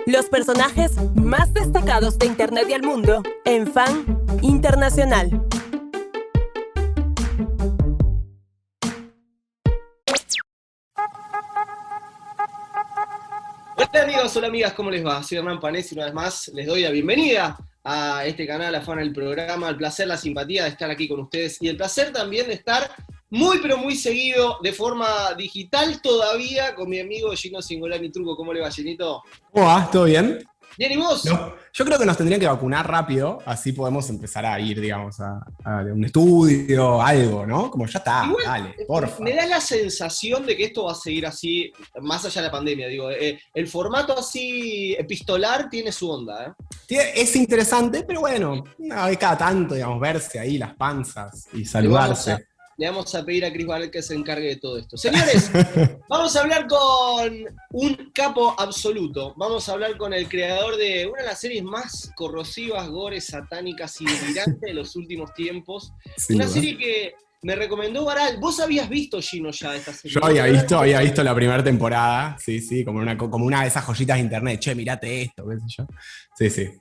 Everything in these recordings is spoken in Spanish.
Los personajes más destacados de Internet y el mundo en Fan Internacional. Hola amigos, hola amigas, ¿cómo les va? Soy Hernán y una vez más les doy la bienvenida a este canal, a Fan el Programa. El placer, la simpatía de estar aquí con ustedes y el placer también de estar muy pero muy seguido de forma digital todavía con mi amigo Gino Singolani Truco. ¿Cómo le va, Ginito? ¿Cómo va? ¿Todo bien? Bien, ¿y vos? No, yo creo que nos tendrían que vacunar rápido, así podemos empezar a ir, digamos, a un estudio, algo, ¿no? Como ya está, Igual, dale, porfa. me da la sensación de que esto va a seguir así, más allá de la pandemia, digo. El formato así epistolar tiene su onda, ¿eh? Es interesante, pero bueno, una vez cada tanto, digamos, verse ahí las panzas y saludarse. Le vamos a pedir a Chris Barrett que se encargue de todo esto. Señores, vamos a hablar con un capo absoluto. Vamos a hablar con el creador de una de las series más corrosivas, gores, satánicas y delirantes de los últimos tiempos. Sin Una duda. serie que me recomendó Baral. ¿Vos habías visto, Gino, ya esta serie? Yo había visto la primera temporada, sí, como una de esas joyitas de internet. Che, mirate esto, qué sé yo. Sí.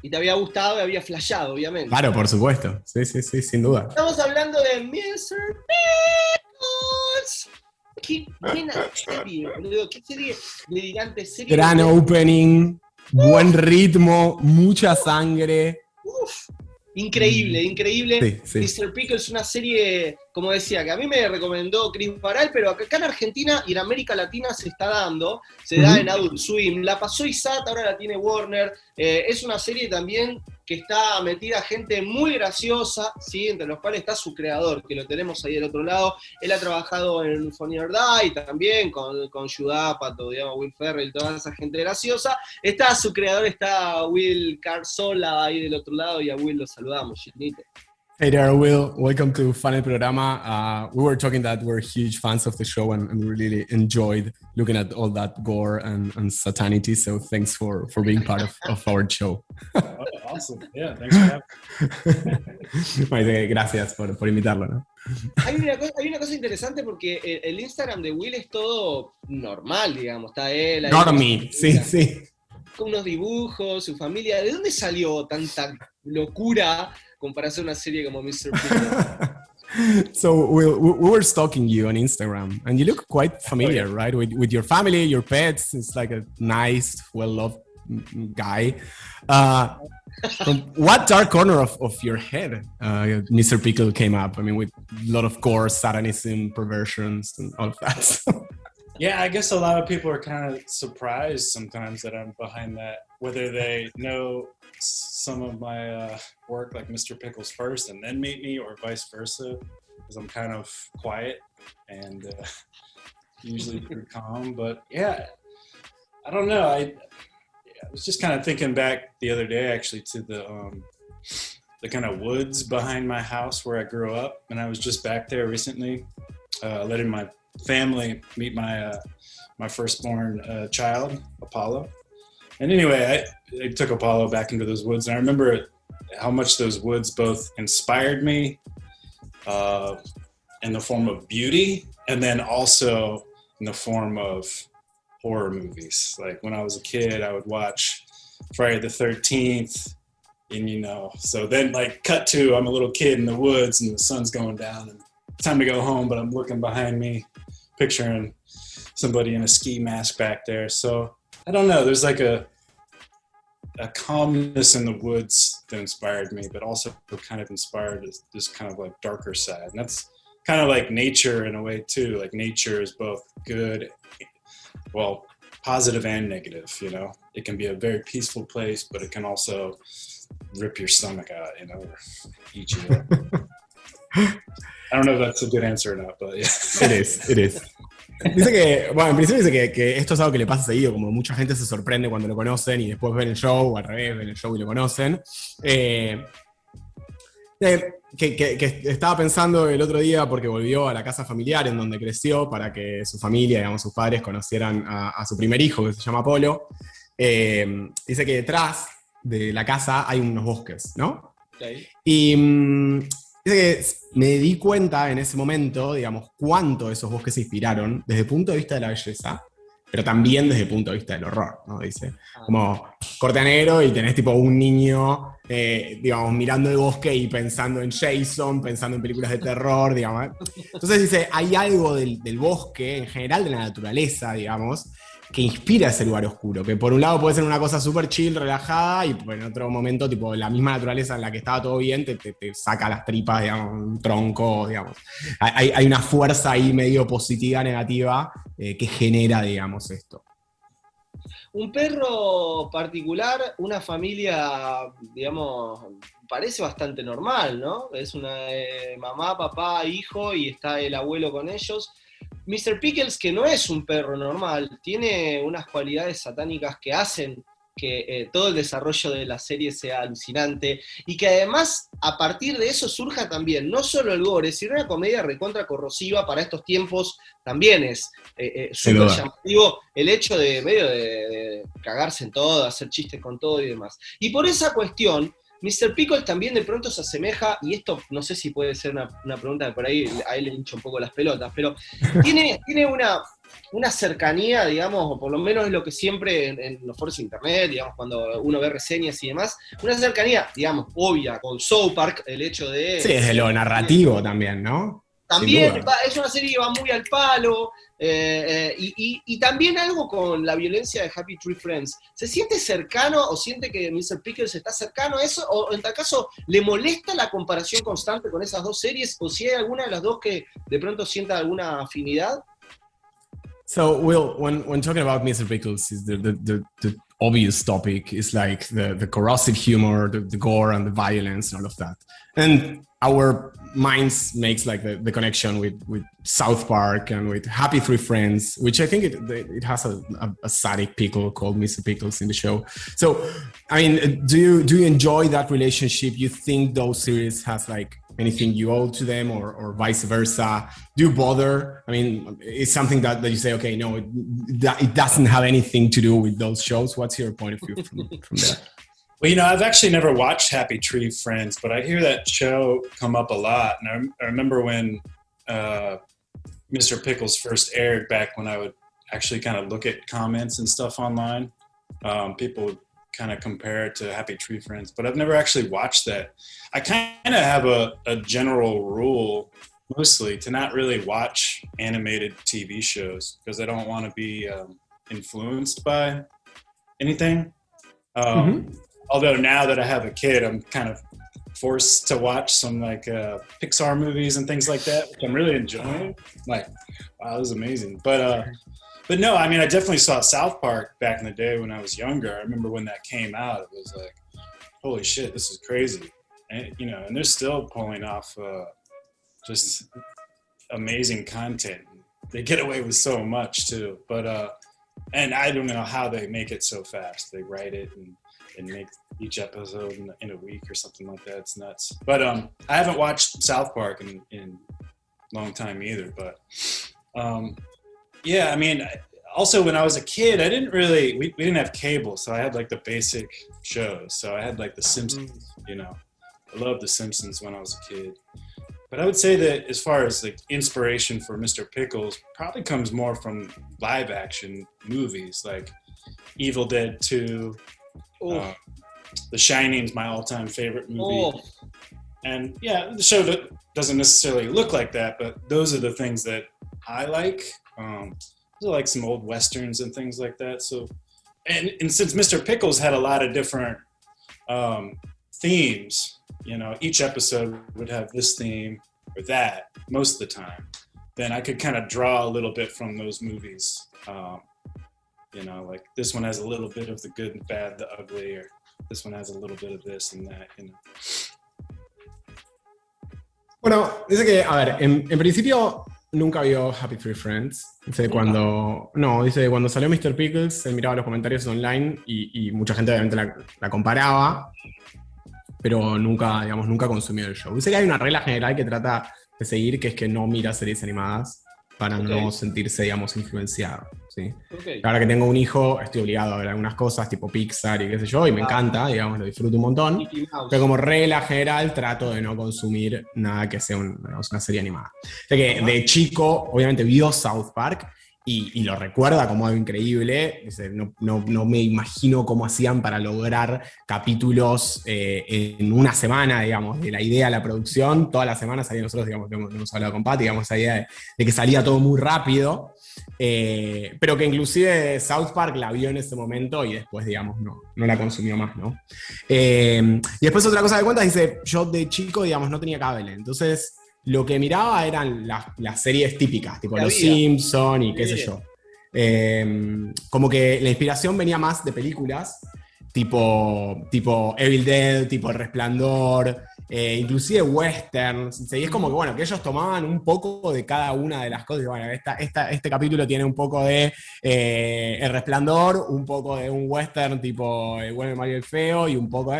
Y te había gustado y había flasheado, obviamente. Claro, por supuesto. Sí, sin duda. Estamos hablando de Mr. Pickles. Qué buena serie, boludo. Qué serie delirante. Serie Gran opening, buen ritmo, mucha sangre. Increíble. Sí. Mr. Pickles, una serie, como decía, que a mí me recomendó Chris Baral, pero acá en Argentina y en América Latina se está dando, se da en Adult Swim, la pasó Isat, ahora la tiene Warner. Es una serie también que está metida gente muy graciosa, ¿sí? Entre los cuales está su creador, que lo tenemos ahí del otro lado. Él ha trabajado en Funny or Die también, con Judapato, digamos, Will Ferrell, toda esa gente graciosa. Está su creador, está Will Carsola ahí del otro lado, y a Will lo saludamos, Ginito. Hey there, Will. Welcome to Fan el Programa. We were talking that we're huge fans of the show and we really enjoyed looking at all that gore and satanity. So thanks for being part of our show. Oh, awesome. Yeah, thanks for having me. Gracias por invitarlo, ¿no? Hay una cosa interesante porque el Instagram de Will es todo normal, digamos. Está él ahí. Normie, sí. Con unos dibujos, su familia. ¿De dónde salió tanta locura como para hacer una serie como Mr. Pickles? So we were stalking you on Instagram, and you look quite familiar, right? With your family, your pets. It's like a nice, well-loved guy. From what dark corner of your head Mr. Pickle came up? I mean, with a lot of gore, satanism, perversions, and all of that. Yeah, I guess a lot of people are kind of surprised sometimes that I'm behind that, whether they know some of my work like Mr. Pickles first and then meet me, or vice versa, because I'm kind of quiet and usually pretty calm. But yeah, I don't know. I was just kind of thinking back the other day actually to the kind of woods behind my house where I grew up, and I was just back there recently, letting my family meet my firstborn child, Apollo. And anyway, I took Apollo back into those woods, and I remember how much those woods both inspired me in the form of beauty, and then also in the form of horror movies. Like when I was a kid, I would watch Friday the 13th, and so then like cut to, I'm a little kid in the woods and the sun's going down and it's time to go home, but I'm looking behind me, picturing somebody in a ski mask back there. So I don't know, there's like a calmness in the woods that inspired me, but also kind of inspired this kind of like darker side. And that's kind of like nature in a way too. Like nature is both good, well, positive and negative, It can be a very peaceful place, but it can also rip your stomach out, or eat you up. I don't know if that's a good answer or not, but yeah. It is. Dice que, bueno, en principio dice que esto es algo que le pasa seguido, como mucha gente se sorprende cuando lo conocen y después ven el show, o al revés, ven el show y lo conocen. Que estaba pensando el otro día porque volvió a la casa familiar en donde creció para que su familia, digamos, sus padres conocieran a su primer hijo, que se llama Apolo. Dice que detrás de la casa hay unos bosques, ¿no? Okay. Y dice que me di cuenta en ese momento, digamos, cuánto esos bosques se inspiraron desde el punto de vista de la belleza pero también desde el punto de vista del horror, ¿no? Dice, como corte a negro y tenés tipo un niño, digamos, mirando el bosque y pensando en Jason, pensando en películas de terror, digamos. Entonces dice, hay algo del bosque, en general de la naturaleza, digamos, que inspira ese lugar oscuro, que por un lado puede ser una cosa súper chill, relajada, y en otro momento, tipo, la misma naturaleza en la que estaba todo bien, te saca las tripas, digamos, un tronco, digamos. Hay una fuerza ahí medio positiva, negativa, que genera, digamos, esto. Un perro particular, una familia, digamos, parece bastante normal, ¿no? Es una mamá, papá, hijo, y está el abuelo con ellos. Mr. Pickles, que no es un perro normal, tiene unas cualidades satánicas que hacen que todo el desarrollo de la serie sea alucinante, y que además, a partir de eso, surja también, no solo el gore, sino una comedia recontra corrosiva para estos tiempos, también es súper llamativo el hecho de medio de cagarse en todo, hacer chistes con todo y demás. Y por esa cuestión, Mr. Pickles también de pronto se asemeja, y esto no sé si puede ser una pregunta que por ahí a él le hincha un poco las pelotas, pero tiene una cercanía, digamos, o por lo menos es lo que siempre en los foros de internet, digamos, cuando uno ve reseñas y demás, una cercanía, digamos, obvia con South Park, el hecho de... Sí, desde lo narrativo también, ¿no? También es una serie que va muy al palo, y también algo con la violencia de Happy Tree Friends. ¿Se siente cercano o siente que Mr. Pickles está cercano a eso? ¿O en tal caso le molesta la comparación constante con esas dos series? ¿O si hay alguna de las dos que de pronto sienta alguna afinidad? So, Will, when talking about Mr. Pickles, is the obvious topic is like the corrosive humor, the gore and the violence and all of that. And our minds makes like the connection with South Park and with Happy Three Friends, which I think it has a sadistic pickle called Mr. Pickles in the show. So, I mean, do you enjoy that relationship? You think those series has like anything you owe to them, or vice versa? Do you bother? I mean, it's something that you say, okay, no, it doesn't have anything to do with those shows. What's your point of view from there? Well, you know, I've actually never watched Happy Tree Friends, but I hear that show come up a lot. And I remember when Mr. Pickles first aired, back when I would actually kind of look at comments and stuff online. People would kind of compare it to Happy Tree Friends, but I've never actually watched that. I kind of have a general rule, mostly, to not really watch animated TV shows because I don't want to be influenced by anything. Although now that I have a kid, I'm kind of forced to watch some like Pixar movies and things like that, which I'm really enjoying. Like, wow, that was amazing. But no, I mean, I definitely saw South Park back in the day when I was younger. I remember when that came out, it was like, holy shit, this is crazy. And, you know, and they're still pulling off just amazing content. They get away with so much too. But, and I don't know how they make it so fast. They write it and make each episode in a week or something like that. It's nuts. But I haven't watched South Park in a long time either. But yeah, I mean, also when I was a kid, I didn't really, we didn't have cable, so I had like the basic shows. So I had like The Simpsons, you know. I loved The Simpsons when I was a kid. But I would say that as far as like inspiration for Mr. Pickles, probably comes more from live action movies like Evil Dead 2. The Shining is my all-time favorite movie. And yeah, the show doesn't necessarily look like that, but those are the things that I like. I like some old westerns and things like that. So, and since Mr. Pickles had a lot of different themes, you know, each episode would have this theme or that most of the time, then I could kind of draw a little bit from those movies. You know, like this one has a little bit of the good, the bad, the ugly, or this one has a little bit of this and that, you know. Bueno, dice que, a ver, en principio nunca vio Happy Tree Friends. Dice cuando salió Mr. Pickles, él miraba los comentarios online y mucha gente obviamente la comparaba, pero nunca consumió el show. Dice que hay una regla general que trata de seguir, que es que no mira series animadas para no sentirse, digamos, influenciado, ¿sí? Ahora que tengo un hijo, estoy obligado a ver algunas cosas tipo Pixar y qué sé yo, y me encanta, digamos, lo disfruto un montón, pero como regla general trato de no consumir nada que sea una serie animada. O sea que de chico, obviamente vio South Park y lo recuerda como algo increíble. Dice, no me imagino cómo hacían para lograr capítulos en una semana, digamos, de la idea a la producción. Toda la semana salía, nosotros, digamos, hemos hablado con Pat, digamos, esa idea de que salía todo muy rápido, pero que inclusive South Park la vio en ese momento y después, digamos, no la consumió más, ¿no? Y después otra cosa que cuenta, dice, yo de chico, digamos, no tenía cable, entonces lo que miraba eran las series típicas, tipo Los Simpson y qué sé yo. Como que la inspiración venía más de películas, tipo Evil Dead, tipo El Resplandor, inclusive westerns. Y es como que, bueno, que ellos tomaban un poco de cada una de las cosas. Y bueno, este capítulo tiene un poco de El Resplandor, un poco de un western tipo El bueno, el malo y el feo, y un poco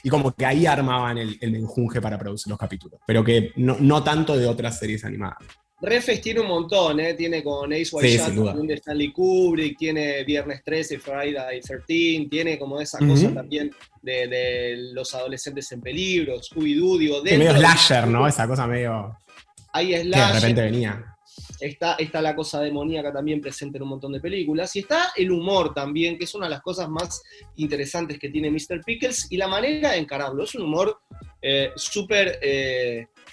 y como que ahí armaban el menjunje para producir los capítulos, pero que no tanto de otras series animadas. Refes tiene un montón, tiene con Ace White Shot también de Stanley Kubrick, tiene Viernes 13, Friday 13, tiene como esa cosa también de los adolescentes en peligro, Scooby-Doo, digo, medio slasher, ¿no? Esa cosa medio... Ahí es que de repente venía. Está la cosa demoníaca también presente en un montón de películas, y está el humor también, que es una de las cosas más interesantes que tiene Mr. Pickles, y la manera de encararlo, es un humor súper...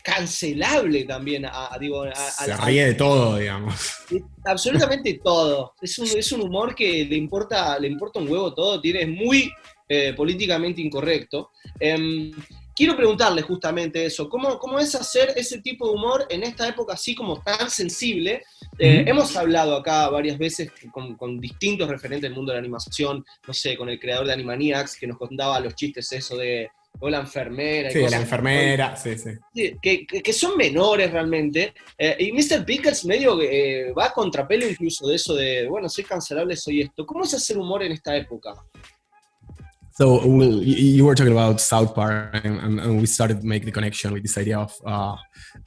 cancelable también, se ríe de todo, digamos. Absolutamente todo. Es un humor que le importa un huevo todo, es muy políticamente incorrecto. Quiero preguntarle justamente eso, ¿cómo es hacer ese tipo de humor en esta época así como tan sensible? Hemos hablado acá varias veces con distintos referentes del mundo de la animación, no sé, con el creador de Animaniacs, que nos contaba los chistes eso de o la enfermera. Sí, la enfermera, sí. Que son menores realmente. Y Mr. Pickles medio va a contrapelo incluso de eso de, bueno, soy cancelable, soy esto. ¿Cómo es hacer humor en esta época? So Will, you were talking about South Park, and we started to make the connection with this idea of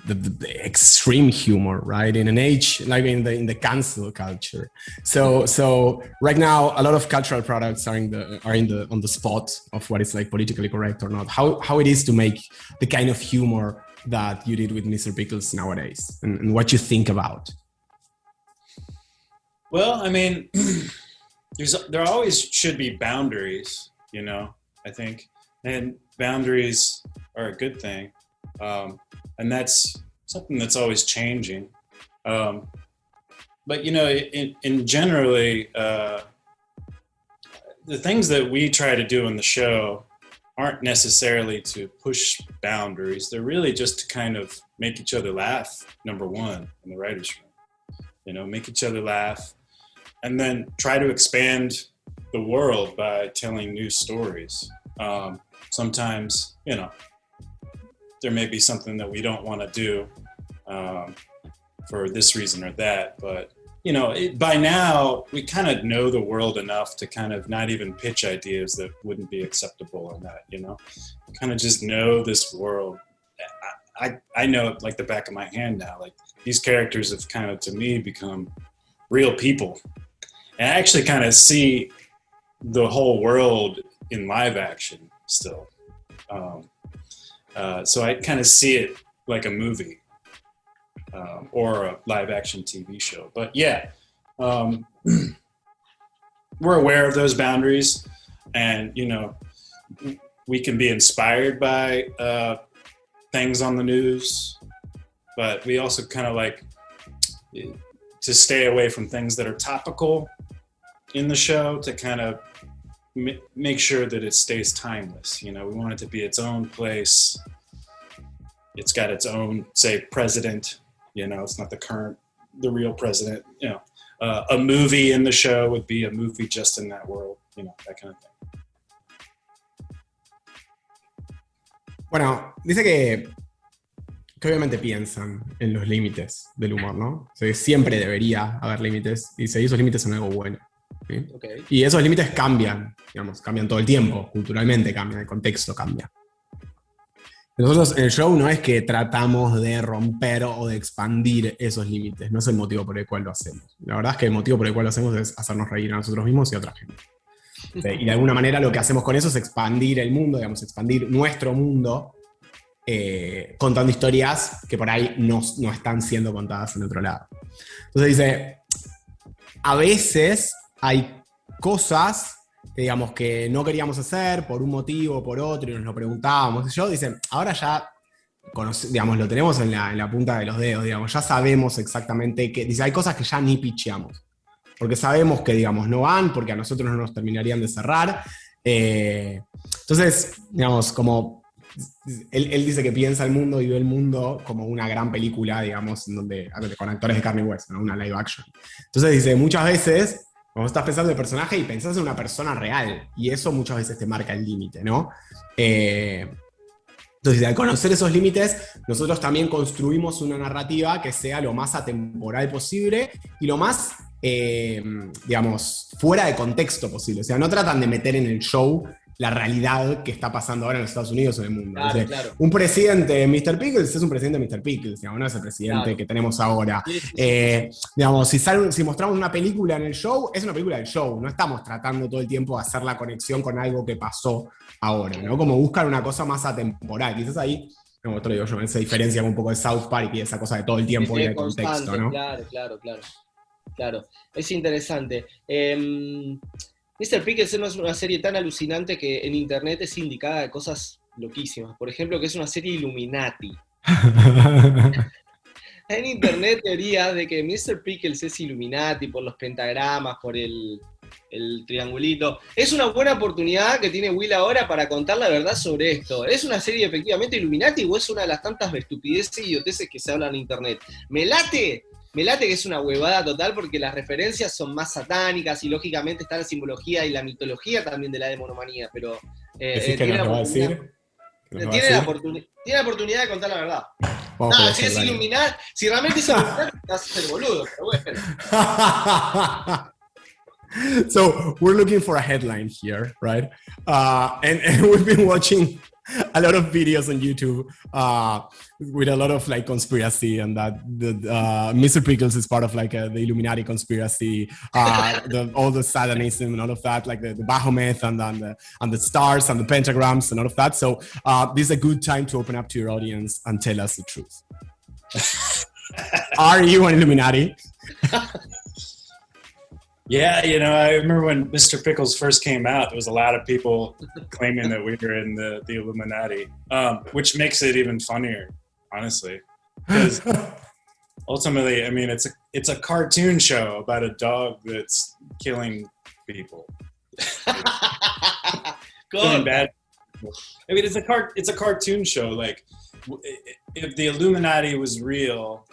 the extreme humor, right? In an age like in the cancel culture. So right now, a lot of cultural products are on the spot of what is like politically correct or not. How it is to make the kind of humor that you did with Mr. Pickles nowadays, and what you think about. Well, I mean, there always should be boundaries. You know, I think, and boundaries are a good thing, and that's something that's always changing. But you know, in generally, the things that we try to do in the show aren't necessarily to push boundaries. They're really just to kind of make each other laugh. Number one, in the writers' room, you know, make each other laugh, and then try to expand the world by telling new stories. Sometimes, you know, there may be something that we don't want to do for this reason or that, but you know, by now we kind of know the world enough to kind of not even pitch ideas that wouldn't be acceptable or not, you know, kind of just know this world. I know it like the back of my hand now. Like these characters have kind of, to me, become real people, and I actually kind of see the whole world in live action still. So I kind of see it like a movie or a live action TV show. But yeah, we're aware of those boundaries, and you know, we can be inspired by things on the news, but we also kind of like to stay away from things that are topical in the show to kind of make sure that it stays timeless. You know, we want it to be its own place. It's got its own, say, president. You know, it's not the real president. You know, a movie in the show would be a movie just in that world. You know, that kind of thing. Bueno, dice que obviamente piensan en los límites del humor, ¿no? O sea, que siempre debería haber límites, y dice, y esos límites son algo bueno. ¿Sí? Okay. Y esos límites cambian, digamos, cambian todo el tiempo, culturalmente cambian, el contexto cambia. Nosotros en el show no es que tratamos de romper o de expandir esos límites, no es el motivo por el cual lo hacemos. La verdad es que el motivo por el cual lo hacemos es hacernos reír a nosotros mismos y a otra gente. ¿Sí? Y de alguna manera lo que hacemos con eso es expandir el mundo, digamos, expandir nuestro mundo, contando historias que por ahí no están siendo contadas en otro lado. Entonces dice, a veces hay cosas que, digamos, que no queríamos hacer por un motivo o por otro y nos lo preguntábamos. Y dicen, ahora ya digamos, lo tenemos en la punta de los dedos, digamos, ya sabemos exactamente que, dice, hay cosas que ya ni picheamos, porque sabemos que, digamos, no van, porque a nosotros no nos terminarían de cerrar. Entonces, digamos, como él dice que piensa el mundo y ve el mundo como una gran película, digamos, con actores de carne y hueso, ¿no? Una live action. Entonces dice, muchas veces, cuando estás pensando en el personaje y pensás en una persona real, y eso muchas veces te marca el límite, ¿no? Entonces, al conocer esos límites, nosotros también construimos una narrativa que sea lo más atemporal posible y lo más, digamos, fuera de contexto posible. O sea, no tratan de meter en el show la realidad que está pasando ahora en los Estados Unidos o en el mundo. Claro, Entonces, claro. Un presidente de Mr. Pickles es un presidente de Mr. Pickles, digamos, no es el presidente Claro. que tenemos ahora. Sí, sí, sí. Digamos, si mostramos una película en el show, es una película del show. No estamos tratando todo el tiempo de hacer la conexión con algo que pasó ahora, ¿no? Como buscar una cosa más atemporal. Quizás ahí, como te lo digo yo, se diferencia un poco de South Park y esa cosa de todo el tiempo Sí, y de constante, contexto, ¿no? Claro. Es interesante. Mr. Pickles no es una serie tan alucinante que en internet es indicada de cosas loquísimas. Por ejemplo, que es una serie Illuminati. En internet teorías de que Mr. Pickles es Illuminati por los pentagramas, por el triangulito. Es una buena oportunidad que tiene Will ahora para contar la verdad sobre esto. ¿Es una serie efectivamente Illuminati o es una de las tantas estupideces y idioteces que se hablan en internet? Me late que es una huevada total porque las referencias son más satánicas y lógicamente está la simbología y la mitología también de la demonomanía, pero ¿Decís que nos lo va a decir? tiene la oportunidad de contar la verdad. Vamos Si es Illuminati, si realmente es Illuminati, vas a ser boludo, pero bueno. So we're looking for a headline here, right? And we've been watching a lot of videos on YouTube with a lot of like conspiracy and that Mr. Pickles is part of like the Illuminati conspiracy, all the Satanism and all of that, like the Baphomet and the stars and the pentagrams and all of that. So this is a good time to open up to your audience and tell us the truth. Are you an Illuminati? Yeah, I remember when Mr. Pickles first came out, there was a lot of people claiming that we were in the Illuminati, which makes it even funnier, honestly. Because ultimately, I mean, it's a cartoon show about a dog that's killing people. Killing bad people. I mean, it's a cartoon show. Like, if the Illuminati was real,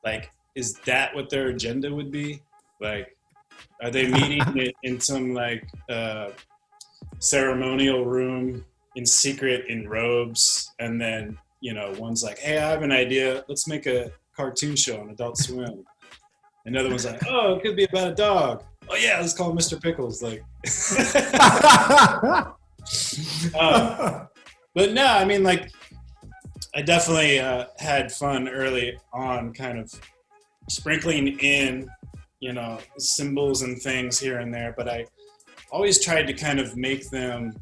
like, is that what their agenda would be? Like, are they meeting in some like ceremonial room in secret in robes? And then, one's like, hey, I have an idea. Let's make a cartoon show on Adult Swim. Another one's like, oh, it could be about a dog. Oh yeah, let's call him Mr. Pickles. Like, but no, I mean, like, I definitely had fun early on kind of sprinkling in symbols and things here and there, but I always tried to kind of make them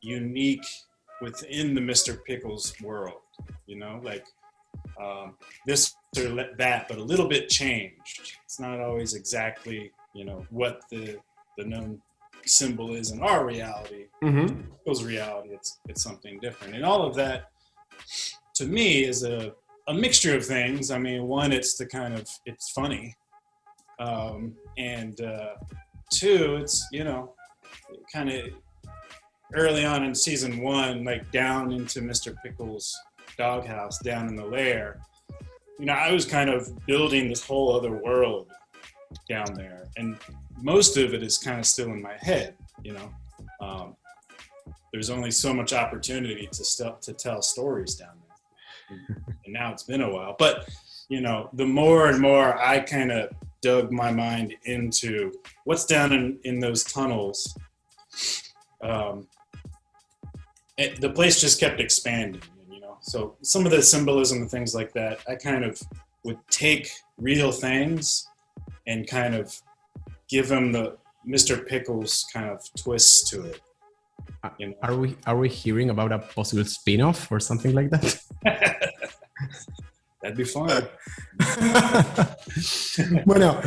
unique within the Mr. Pickles world, like this or that, but a little bit changed. It's not always exactly, what the known symbol is in our reality. Mm-hmm. Pickles' reality, it's something different. And all of that, to me, is a mixture of things. I mean, one, it's funny. And two, it's, kind of early on in season 1, like down into Mr. Pickles' doghouse, down in the lair, I was kind of building this whole other world down there. And most of it is kind of still in my head, there's only so much opportunity to tell stories down there. And now it's been a while, but the more and more I kind of dug my mind into what's down in those tunnels, the place just kept expanding, so some of the symbolism and things like that, I kind of would take real things and kind of give them the Mr. Pickles kind of twist to it. Are we hearing about a possible spin-off or something like that? That'd be fun. Bueno,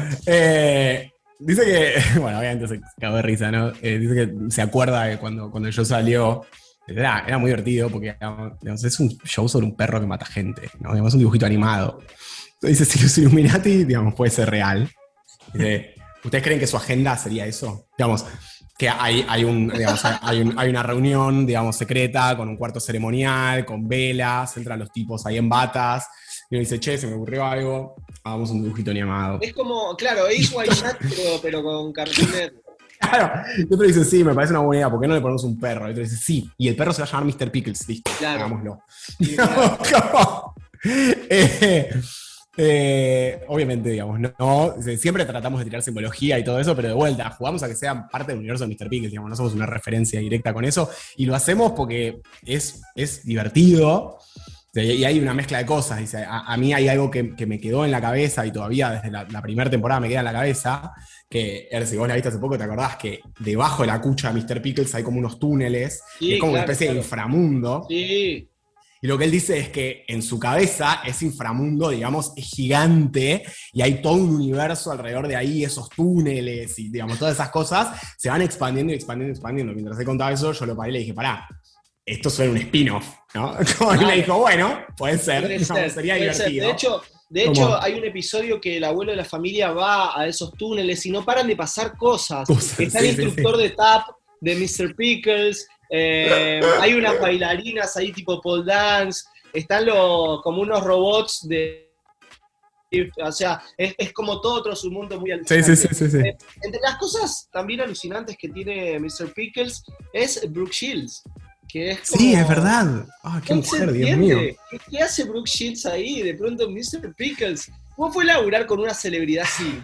Dice que, bueno, obviamente se cagó de risa, ¿no? Dice que se acuerda de cuando el show salió. Era muy divertido porque, digamos, es un show sobre un perro que mata gente, ¿no? Digamos, es un dibujito animado. Entonces dice, si los Illuminati, digamos, puede ser real. Dice, ¿ustedes creen que su agenda sería eso? Digamos, que hay una reunión, digamos, secreta, con un cuarto ceremonial, con velas, entran los tipos ahí en batas, y uno dice, che, se me ocurrió algo, hagamos un dibujito animado. Es como, claro, Ace White Nut, pero con Cartoon Network. Claro, y otro dice, sí, me parece una buena idea, ¿por qué no le ponemos un perro? Y otro dice, sí, y el perro se va a llamar Mr. Pickles, listo, Claro. hagámoslo. Sí, claro. Obviamente, digamos, no, siempre tratamos de tirar simbología y todo eso, pero de vuelta, jugamos a que sean parte del universo de Mr. Pickles, digamos, no somos una referencia directa con eso, y lo hacemos porque es divertido, y hay una mezcla de cosas. Dice, a mí hay algo que me quedó en la cabeza, y todavía desde la primera temporada me queda en la cabeza, que, si vos la viste hace poco, te acordás que debajo de la cucha de Mr. Pickles hay como unos túneles, Sí, y es como claro, una especie de inframundo. Sí. Y lo que él dice es que en su cabeza ese inframundo, digamos, es gigante y hay todo un universo alrededor de ahí, esos túneles y, digamos, todas esas cosas se van expandiendo y expandiendo y expandiendo. Mientras él contaba eso, yo lo paré y le dije, pará, esto suena un spin-off, ¿no? Como él me dijo, bueno, puede ser, digamos, sería divertido. De hecho, hay un episodio que el abuelo de la familia va a esos túneles y no paran de pasar cosas. Está el instructor de tap de Mr. Pickles. Hay unas bailarinas ahí tipo pole dance, están como unos robots o sea, es como todo otro submundo muy alucinante. Sí. Entre las cosas también alucinantes que tiene Mr. Pickles es Brooke Shields, que es como, sí, es verdad. Qué mujer, Dios mío. ¿Qué hace Brooke Shields ahí? De pronto Mr. Pickles. ¿Cómo fue laburar con una celebridad así?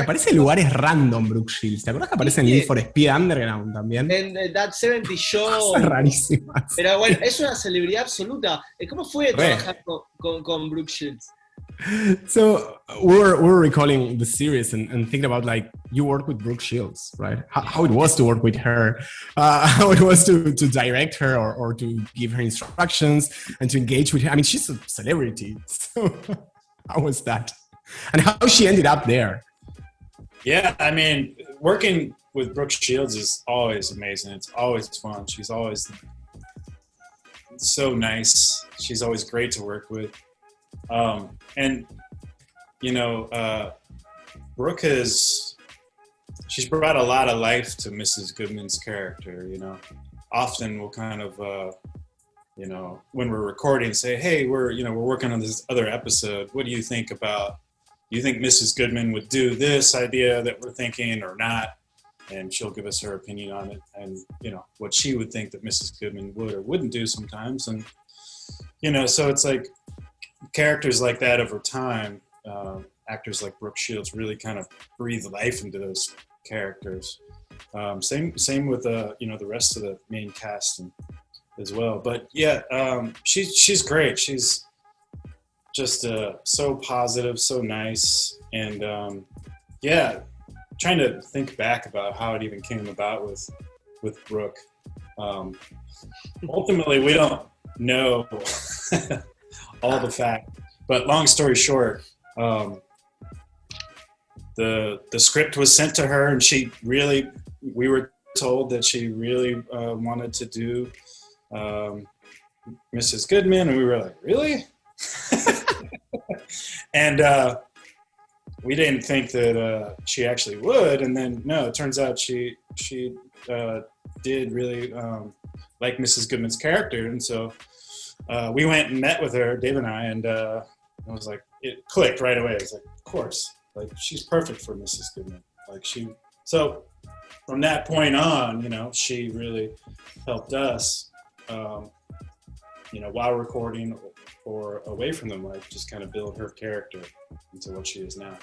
Aparece en lugares random, Brooke Shields. ¿Te acuerdas que aparece en Need for Speed Underground también? En That 70 Show. Cosas rarísimas. Pero bueno, es una celebridad absoluta. ¿Cómo fue trabajar con Brooke Shields? So we're recalling the series and thinking about, like, you work with Brooke Shields, right? How it was to work with her, how it was to direct her or to give her instructions and to engage with her. I mean, she's a celebrity. So how was that? And how she ended up there? Yeah, I mean, working with Brooke Shields is always amazing. It's always fun. She's always so nice. She's always great to work with. And, you know, Brooke she's brought a lot of life to Mrs. Goodman's character, you know. Often we'll kind of, you know, when we're recording, say, hey, we're working on this other episode. What do you think Mrs. Goodman would do this idea that we're thinking or not? And she'll give us her opinion on it and, you know, what she would think that Mrs. Goodman would or wouldn't do sometimes. And, you know, so it's like characters like that over time, actors like Brooke Shields really kind of breathe life into those characters. Same with, you know, the rest of the main cast as well. But yeah, she's great. She's just so positive, so nice. And yeah, trying to think back about how it even came about with Brooke. Ultimately, we don't know all the facts, but long story short, the script was sent to her, and we were told that she really wanted to do Mrs. Goodman, and we were like, really? And we didn't think that she actually would, and then no, it turns out she did really like Mrs. Goodman's character, and so we went and met with her, Dave and I, and I was like, it clicked right away. It's like, of course, like she's perfect for Mrs. Goodman. So from that point on, you know, she really helped us, you know, while recording or away from the mic, just kind of build her character into what she is now.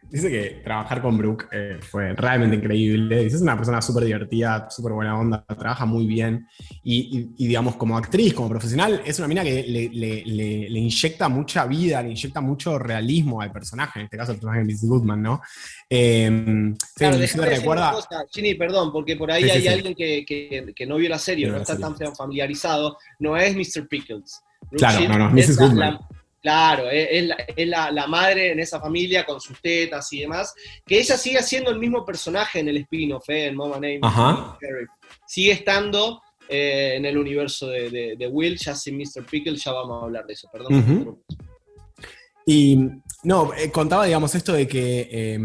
Dice que trabajar con Brooke fue realmente increíble. Dice, es una persona súper divertida, súper buena onda, trabaja muy bien. Y digamos, como actriz, como profesional, es una mina que le inyecta mucha vida, le inyecta mucho realismo al personaje, en este caso el personaje de Miss Goodman, ¿no? Claro, déjame decir recuerda... una cosa, Ginny, perdón, porque por ahí hay alguien que no vio la serie, no está tan familiarizado. No es Mr. Pickles. Claro, no, Mrs. Goodman. Claro, es la madre en esa familia con sus tetas y demás, que ella sigue siendo el mismo personaje en el spin-off, en Mom and Amy. Ajá. Sigue estando en el universo de Will, ya sin Mr. Pickles, ya vamos a hablar de eso, perdón. Ujú. Y no, contaba, digamos, esto de que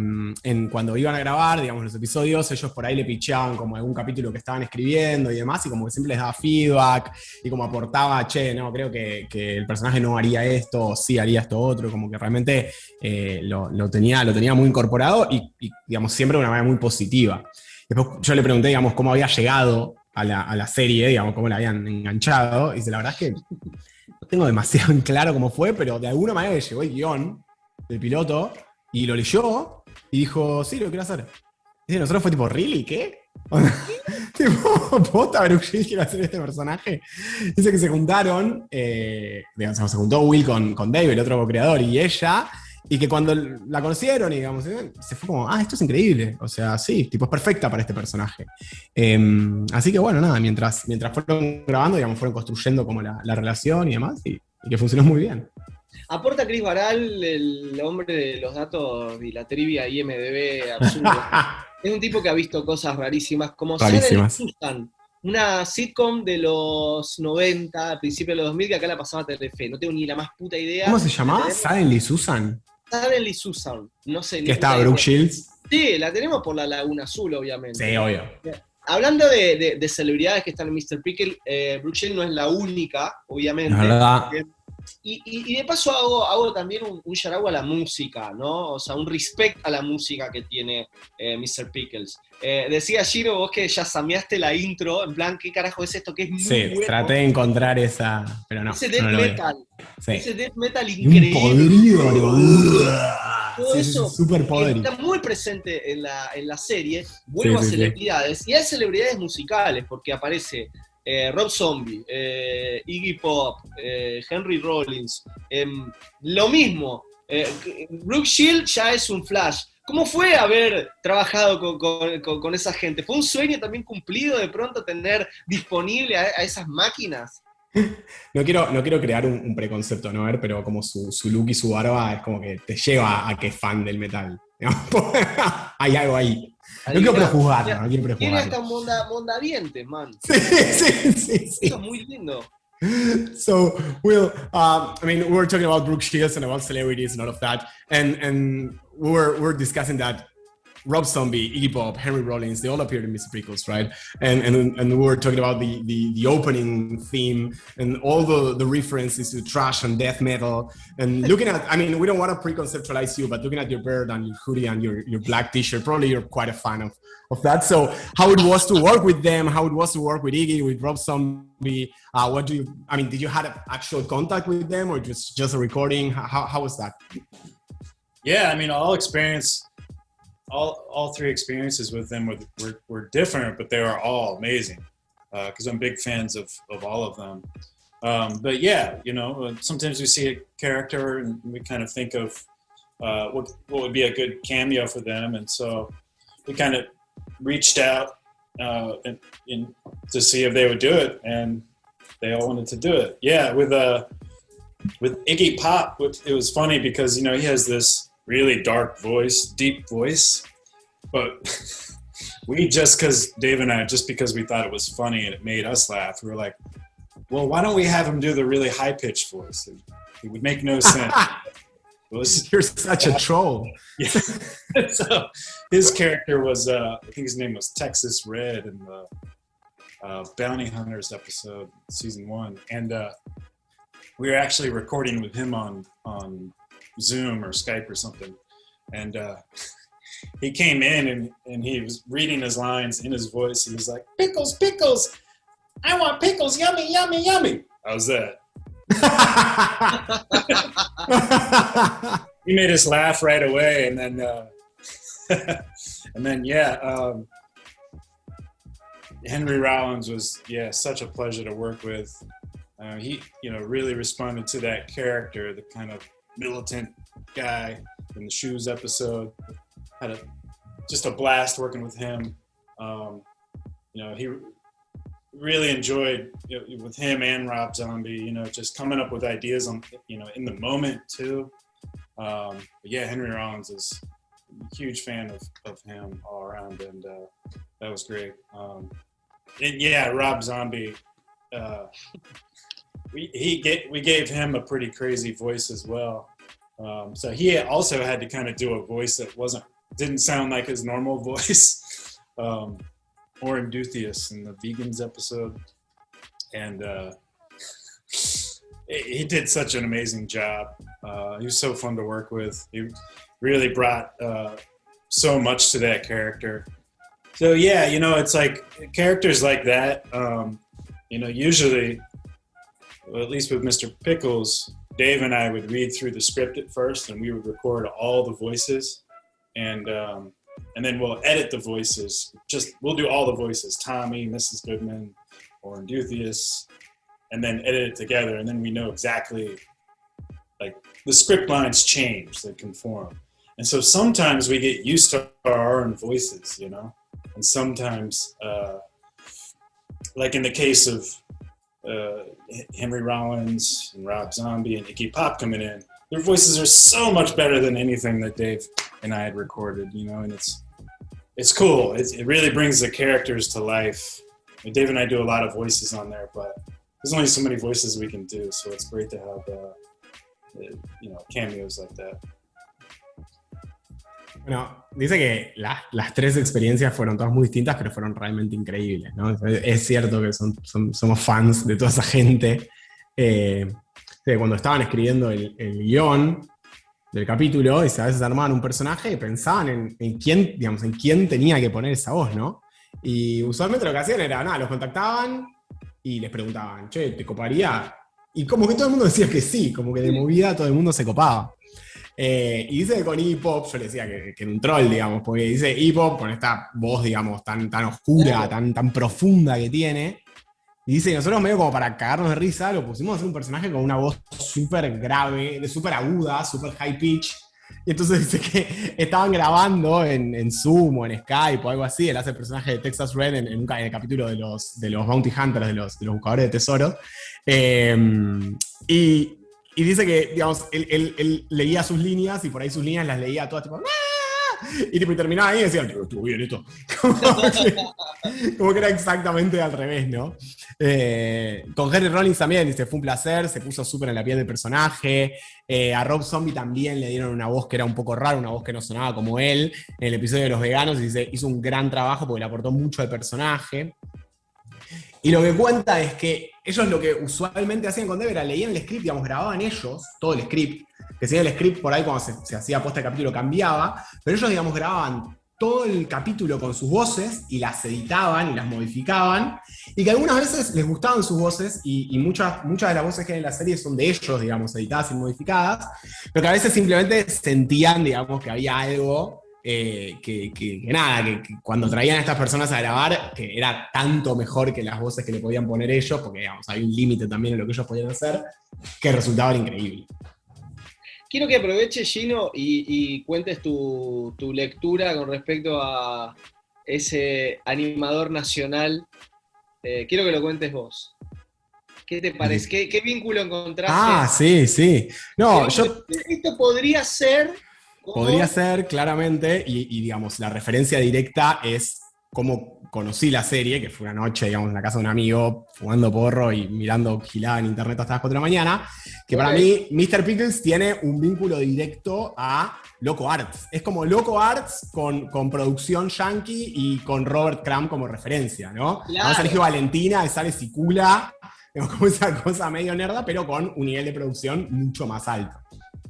cuando iban a grabar, digamos, los episodios, ellos por ahí le picheaban como algún capítulo que estaban escribiendo y demás, y como que siempre les daba feedback, y como aportaba, che, no, creo que el personaje no haría esto, o sí haría esto otro, como que realmente lo tenía muy incorporado y, digamos, siempre de una manera muy positiva. Después yo le pregunté, digamos, cómo había llegado a la serie, digamos, cómo la habían enganchado, y dice, la verdad es que no tengo demasiado en claro cómo fue, pero de alguna manera le llegó el guión del piloto y lo leyó y dijo, sí, lo quiero hacer. Y nosotros fue tipo, ¿really? ¿Qué? Tipo, ¿posta Brooke Shields quiere hacer este personaje? Dice que se juntaron, digamos, se juntó Will con Dave, el otro creador, y ella, y que cuando la conocieron, y, digamos, se fue como, esto es increíble. O sea, sí, tipo, es perfecta para este personaje. Así que bueno, nada, mientras fueron grabando, digamos, fueron construyendo como la relación y demás, y que funcionó muy bien. Aporta Chris Baral, el hombre de los datos y la trivia IMDb absurdo. Es un tipo que ha visto cosas rarísimas, como Rarísimas. Susan, una sitcom de los 90, a principios de los 2000, que acá la pasaba Telefe. No tengo ni la más puta idea. ¿Cómo se llamaba? ¿Suddenly Susan? Suddenly Susan, no sé. ¿Que estaba Brooke Shields? Sí, la tenemos por la Laguna Azul, obviamente. Sí, obvio. Hablando de celebridades que están en Mr. Pickle, Brooke Shields no es la única, obviamente. Es verdad. Y de paso hago también un shout-out a la música, ¿no? O sea, un respect a la música que tiene Mr. Pickles. Decía Gino, vos que ya sameaste la intro, en plan, ¿qué carajo es esto? Que es muy bueno. Traté de encontrar esa, pero no. Ese death metal. Sí. Ese death metal increíble. Un podrido. Todo eso súper podrido. está muy presente en la serie. Vuelvo a celebridades. Y hay celebridades musicales, porque aparece Rob Zombie, Iggy Pop, Henry Rollins. Lo mismo. Brooke Shields ya es un flash. ¿Cómo fue haber trabajado con esa gente? ¿Fue un sueño también cumplido de pronto tener disponible a esas máquinas? No quiero crear un preconcepto, ¿no? Pero como su look y su barba es como que te lleva a que es fan del metal. Hay algo ahí. No quiero prejuzgarlo. Tiene hasta mondadientes, man. Sí. Eso es muy lindo. So, Will, I mean, we were talking about Brooke Shields and about celebrities and all of that, and we were discussing that Rob Zombie, Iggy Pop, Henry Rollins, they all appeared in Mr. Pickles, right? And we were talking about the opening theme and all the references to thrash and death metal. And looking at, I mean, we don't want to pre-conceptualize you, but looking at your beard and your hoodie and your black t-shirt, probably you're quite a fan of that. So how it was to work with them, how it was to work with Iggy, with Rob Zombie, did you have actual contact with them or just a recording? How was that? Yeah, I mean, all three experiences with them were different, but they were all amazing because I'm big fans of all of them. But yeah, you know, sometimes we see a character and we kind of think of what would be a good cameo for them, and so we kind of reached out to see if they would do it, and they all wanted to do it. Yeah, with Iggy Pop, it was funny because, you know, he has this really dark voice, deep voice, but Dave and I, just because we thought it was funny and it made us laugh, we were like, well, why don't we have him do the really high-pitched voice? It would make no sense. You're such a troll. Yeah. So his character was, I think his name was Texas Red in the Bounty Hunters episode, season 1. And we were actually recording with him on Zoom or Skype or something. And he came in and he was reading his lines in his voice. He was like, "Pickles, pickles. I want pickles. Yummy, yummy, yummy." How's that? He made us laugh right away. And then, Henry Rollins was, such a pleasure to work with. He, really responded to that character, the kind of militant guy in the Shoes episode. Had just a blast working with him. really enjoyed with him and Rob Zombie, just coming up with ideas on, in the moment too. But yeah, Henry Rollins is a huge fan of him all around, and that was great. And yeah, Rob Zombie, we gave him a pretty crazy voice as well. So he also had to kind of do a voice that didn't sound like his normal voice. Or Enthusiast in the Vegans episode, and he did such an amazing job. He was so fun to work with. He really brought so much to that character. So yeah, it's like characters like that. Usually, well, at least with Mr. Pickles, Dave and I would read through the script at first, and we would record all the voices, and then we'll edit the voices. We'll do all the voices, Tommy, Mrs. Goodman, or Enthusiast, and then edit it together. And then we know exactly, like, the script lines change, they conform. And so sometimes we get used to our own voices, and sometimes, like in the case of Henry Rollins and Rob Zombie and Iggy Pop coming in, their voices are so much better than anything that Dave and I had recorded, and it's cool. It really brings the characters to life. And Dave and I do a lot of voices on there, but there's only so many voices we can do, so it's great to have cameos like that. Bueno, dice que las tres experiencias fueron todas muy distintas, pero fueron realmente increíbles, ¿no? Es cierto que somos fans de toda esa gente. Cuando estaban escribiendo el guión del capítulo, a veces armaban un personaje y pensaban en quién tenía que poner esa voz, ¿no? Y usualmente lo que hacían era, los contactaban y les preguntaban, che, ¿te coparía? Y como que todo el mundo decía que sí, como que de movida todo el mundo se copaba. Y dice que con Iggy Pop, yo le decía que era un troll, digamos, porque dice Iggy Pop con esta voz, digamos, tan oscura, tan profunda que tiene. Y dice, nosotros medio como para cagarnos de risa, lo pusimos a hacer un personaje con una voz súper grave, súper aguda, súper high pitch. Y entonces dice que estaban grabando en Zoom o en Skype o algo así. Él hace el personaje de Texas Red en el capítulo de los Bounty Hunters, de los buscadores de tesoros. Y dice que, digamos, él leía sus líneas y por ahí sus líneas las leía todas tipo... Y terminaba ahí y decían, estuvo bien esto. Como que era exactamente al revés, ¿no? Con Henry Rollins también, dice, fue un placer, se puso súper en la piel del personaje. A Rob Zombie también le dieron una voz que era un poco rara, una voz que no sonaba como él. En el episodio de los veganos, dice, hizo un gran trabajo porque le aportó mucho al personaje. Y lo que cuenta es que ellos lo que usualmente hacían con Dave era leían el script, digamos, grababan ellos todo el script, que si el script por ahí cuando se hacía posta el capítulo cambiaba, pero ellos, digamos, grababan todo el capítulo con sus voces y las editaban y las modificaban, y que algunas veces les gustaban sus voces, y muchas de las voces que hay en la serie son de ellos, digamos, editadas y modificadas, pero que a veces simplemente sentían, digamos, que había algo que cuando traían a estas personas a grabar, que era tanto mejor que las voces que le podían poner ellos, porque digamos, hay un límite también en lo que ellos podían hacer, que resultaban increíbles. Quiero que aproveches, Gino, y cuentes tu lectura con respecto a ese animador nacional. Quiero que lo cuentes vos. ¿Qué te parece? ¿Qué vínculo encontraste? Sí. No, esto podría ser... Podría ser, claramente, y digamos, la referencia directa es cómo conocí la serie, que fue una noche, digamos, en la casa de un amigo, fumando porro y mirando gilada en internet hasta las 4 de la mañana, que para mí, Mr. Pickles tiene un vínculo directo a Loco Arts. Es como Loco Arts con producción yankee y con Robert Crumb como referencia, ¿no? Claro. Vamos a Sergio Valentina, sale Sicula, como esa cosa medio nerda, pero con un nivel de producción mucho más alto.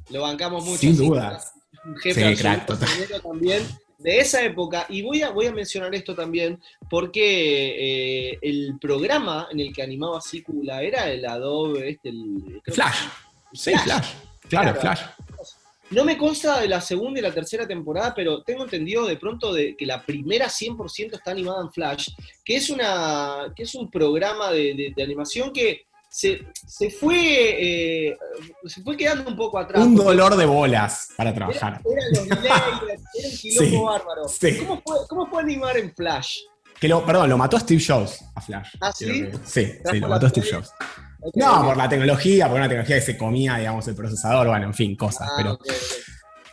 Lo bancamos mucho. Sin duda. Un jefe absoluto también de esa época, y voy a mencionar esto también porque el programa en el que animaba Cicula era el Adobe Flash. Flash. Claro, Flash. No me consta de la segunda y la tercera temporada, pero tengo entendido de pronto de que la primera 100% está animada en Flash, que es un programa de animación que se fue quedando un poco atrás. Un dolor de bolas para trabajar. Eran los layers, era un quilombo bárbaro. Sí. ¿Cómo fue animar en Flash? Perdón, lo mató Steve Jobs a Flash. ¿Ah, sí? Sí, lo mató Steve Jobs. Okay, No, okay. por la tecnología, por una tecnología que se comía, digamos, el procesador, bueno, en fin, cosas, pero... Okay.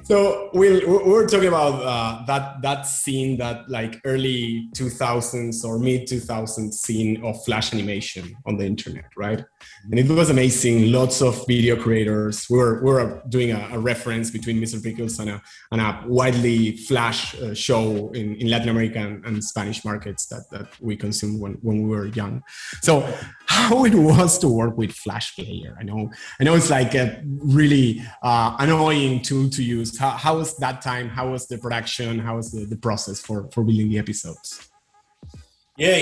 So we were talking about that scene, that like early 2000s or mid 2000s scene of Flash animation on the internet, right? And it was amazing. Lots of video creators. We were doing a reference between Mr. Pickles and a widely Flash show in Latin American and Spanish markets that we consumed when we were young. So how it was to work with Flash Player? I know it's like a really annoying tool to use. How was that time? How was the production? How was the process for building the episodes? Yeah,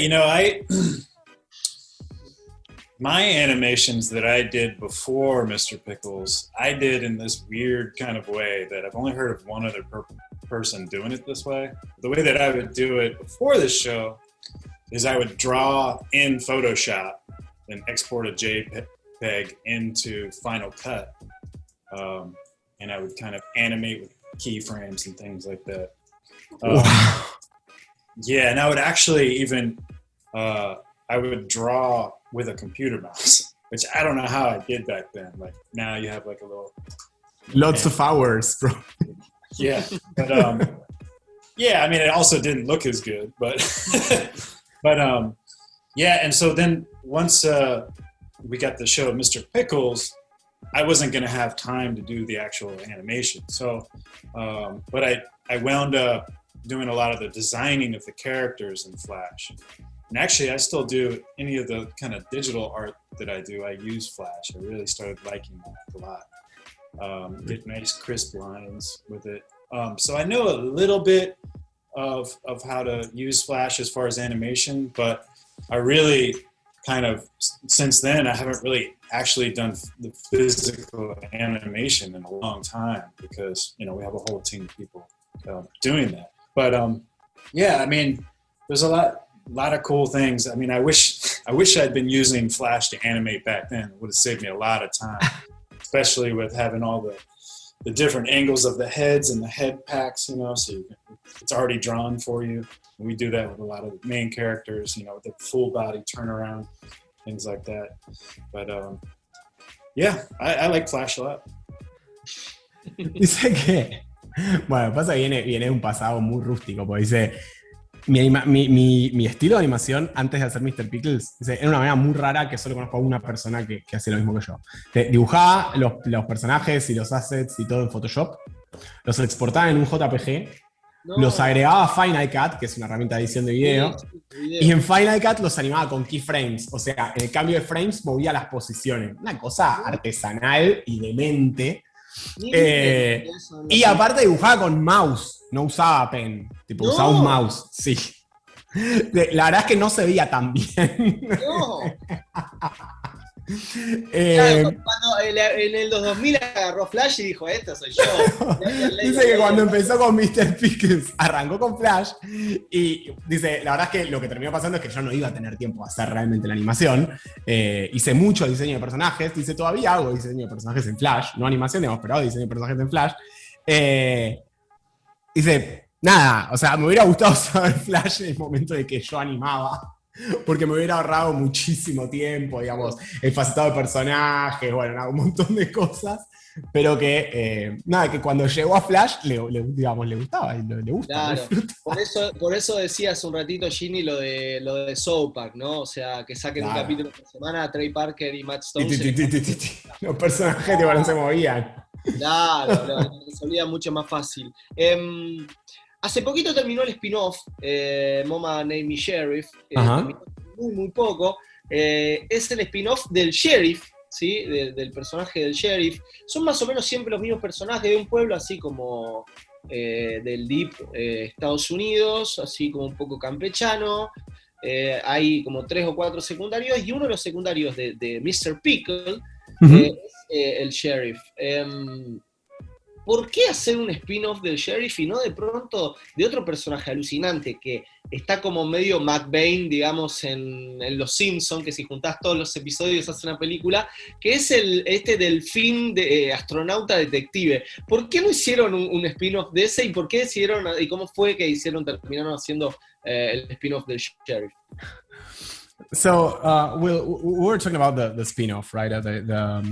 my animations that I did before Mr. Pickles, I did in this weird kind of way that I've only heard of one other person doing it this way. The way that I would do it before this show is I would draw in Photoshop and export a JPEG into Final Cut. And I would kind of animate with keyframes and things like that. Wow. Yeah, and I would actually even, I would draw with a computer mouse, which I don't know how I did back then. Like now you have like a little... Lots of hours, bro. Yeah, but yeah, I mean, it also didn't look as good, but, yeah, and so then once we got the show Mr. Pickles, I wasn't going to have time to do the actual animation. So, but I wound up doing a lot of the designing of the characters in Flash. And actually, I still do any of the kind of digital art that I do. I use Flash. I really started liking that a lot. Get nice crisp lines with it. So I know a little bit of how to use Flash as far as animation, but I really kind of, since then, I haven't really actually done the physical animation in a long time because, we have a whole team of people doing that. But yeah, I mean, there's a lot of cool things. I mean, I wish I'd been using Flash to animate back then. It would have saved me a lot of time, especially with having all the different angles of the heads and the head packs, so it's already drawn for you. And we do that with a lot of the main characters, with the full body turnaround, things like that. But yeah, I like Flash a lot. Dice que, bueno, pasa que viene de un pasado muy rústico, porque dice, mi estilo de animación antes de hacer Mr. Pickles, dice, era una manera muy rara que solo conozco a una persona que hace lo mismo que yo. Dibujaba los personajes y los assets y todo en Photoshop, los exportaba en un JPG, los agregaba a Final Cut, que es una herramienta de edición de video, y en Final Cut los animaba con keyframes, o sea, en el cambio de frames movía las posiciones. Una cosa artesanal y demente. Y aparte dibujaba con mouse, no usaba pen, usaba un mouse, sí. La verdad es que no se veía tan bien. No. Claro, cuando en el 2000 agarró Flash y dijo, esta soy yo. Dice que cuando empezó con Mr. Pickles arrancó con Flash y dice, la verdad es que lo que terminó pasando es que yo no iba a tener tiempo a hacer realmente la animación. Hice mucho diseño de personajes, dice, todavía hago diseño de personajes en Flash, no animación, digamos, pero hago diseño de personajes en Flash. Dice, nada, o sea, me hubiera gustado saber Flash en el momento de que yo animaba, porque me hubiera ahorrado muchísimo tiempo, digamos, el facetado de personajes, bueno, nada, un montón de cosas, pero que, nada, que cuando llegó a Flash, le gustaba, y le gusta. Claro, por eso decía hace un ratito, Ginny, lo de South Park, ¿no? O sea, que saquen un capítulo por semana a Trey Parker y Matt Stone. Los personajes que se movían. Claro, lo resolvía mucho más fácil. Hace poquito terminó el spin-off, Mama Named Me Sheriff, terminó muy poco. Es el spin-off del sheriff, ¿sí? Del personaje del sheriff. Son más o menos siempre los mismos personajes de un pueblo, así como del Deep Estados Unidos, así como un poco campechano. Hay como 3 o 4 secundarios, y uno de los secundarios de Mr. Pickle es el sheriff. ¿Por qué hacer un spin-off del sheriff y no de pronto de otro personaje alucinante que está como medio McBain, digamos, en Los Simpsons, que si juntás todos los episodios hace una película, que es este delfín de astronauta detective. ¿Por qué no hicieron un spin-off de ese y por qué decidieron, y cómo fue que terminaron haciendo el spin-off del sheriff? So, we were talking about the spin-off, right? The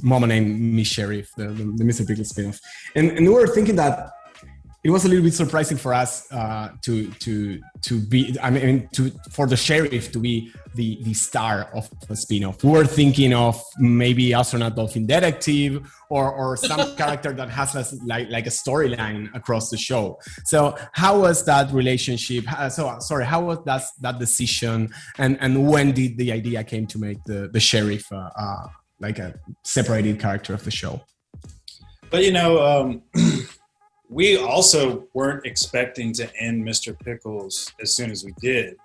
Mama Named Me Sheriff, the Mr. Pickles spin-off, and we were thinking that it was a little bit surprising for us for the sheriff to be the star of the spin-off. We were thinking of maybe astronaut dolphin detective or some character that has like a storyline across the show. So how was that relationship? How was that decision? And when did the idea came to make the sheriff like a separated character of the show? But we also weren't expecting to end Mr. Pickles as soon as we did.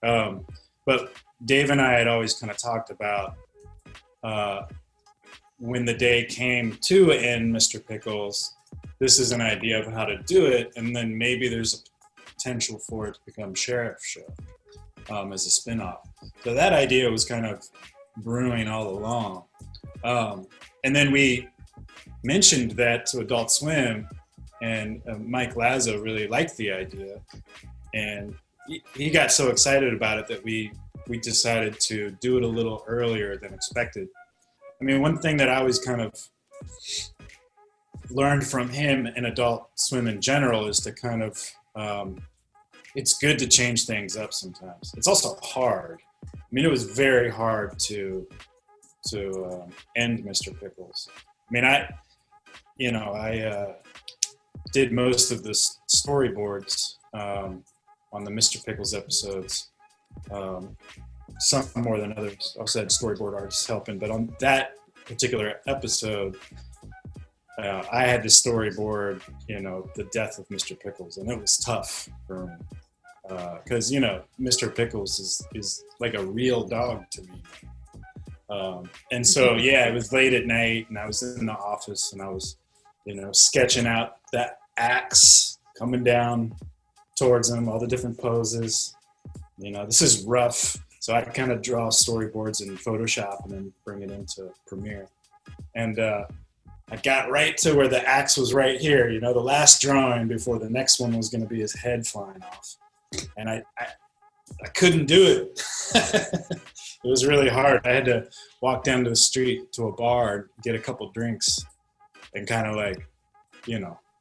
But Dave and I had always kind of talked about when the day came to end Mr. Pickles, this is an idea of how to do it, and then maybe there's a potential for it to become Sheriff Show as a spinoff. So that idea was kind of brewing all along. And then we mentioned that to Adult Swim, and Mike Lazo really liked the idea, and he got so excited about it that we decided to do it a little earlier than expected. I mean, one thing that I always kind of learned from him and Adult Swim in general is to kind of, it's good to change things up sometimes. It's also hard. I mean, it was very hard to end Mr. Pickles. I mean, I did most of the storyboards on the Mr. Pickles episodes, some more than others. I also had storyboard artists helping, but on that particular episode, I had to storyboard, the death of Mr. Pickles, and it was tough for me because Mr. Pickles is like a real dog to me. And so it was late at night, and I was in the office, and I was sketching out that axe coming down towards him, all the different poses. This is rough. So I kind of draw storyboards in Photoshop and then bring it into Premiere. And I got right to where the axe was right here, the last drawing before the next one was going to be his head flying off. And I couldn't do it. It was really hard. I had to walk down to the street to a bar, get a couple drinks, and kind of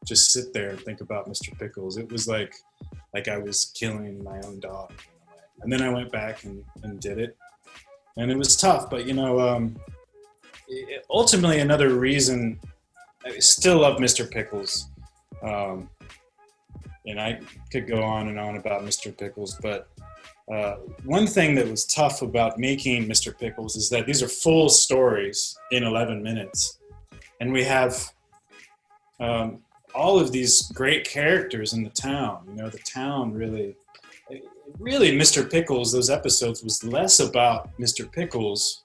just sit there and think about Mr. Pickles. It was like I was killing my own dog. And then I went back and did it. And it was tough, but ultimately another reason, I still love Mr. Pickles. And I could go on and on about Mr. Pickles, but one thing that was tough about making Mr. Pickles is that these are full stories in 11 minutes. And we have all of these great characters in the town. The town really, Mr. Pickles, those episodes was less about Mr. Pickles,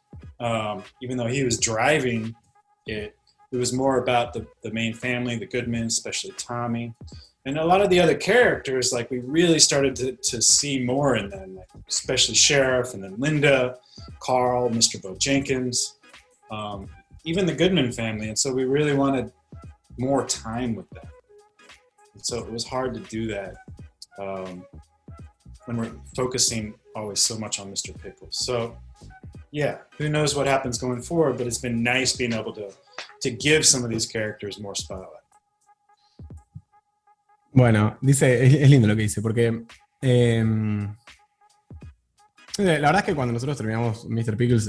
even though he was driving it. It was more about the main family, the Goodmans, especially Tommy. And a lot of the other characters, we really started to see more in them, especially Sheriff, and then Linda, Carl, Mr. Bo Jenkins, even the Goodman family. And so we really wanted more time with them. And so it was hard to do that when we're focusing always so much on Mr. Pickles. So who knows what happens going forward, but it's been nice being able to give some of these characters more spotlight. Bueno, dice, es lindo lo que dice, porque la verdad es que cuando nosotros terminamos Mr. Pickles,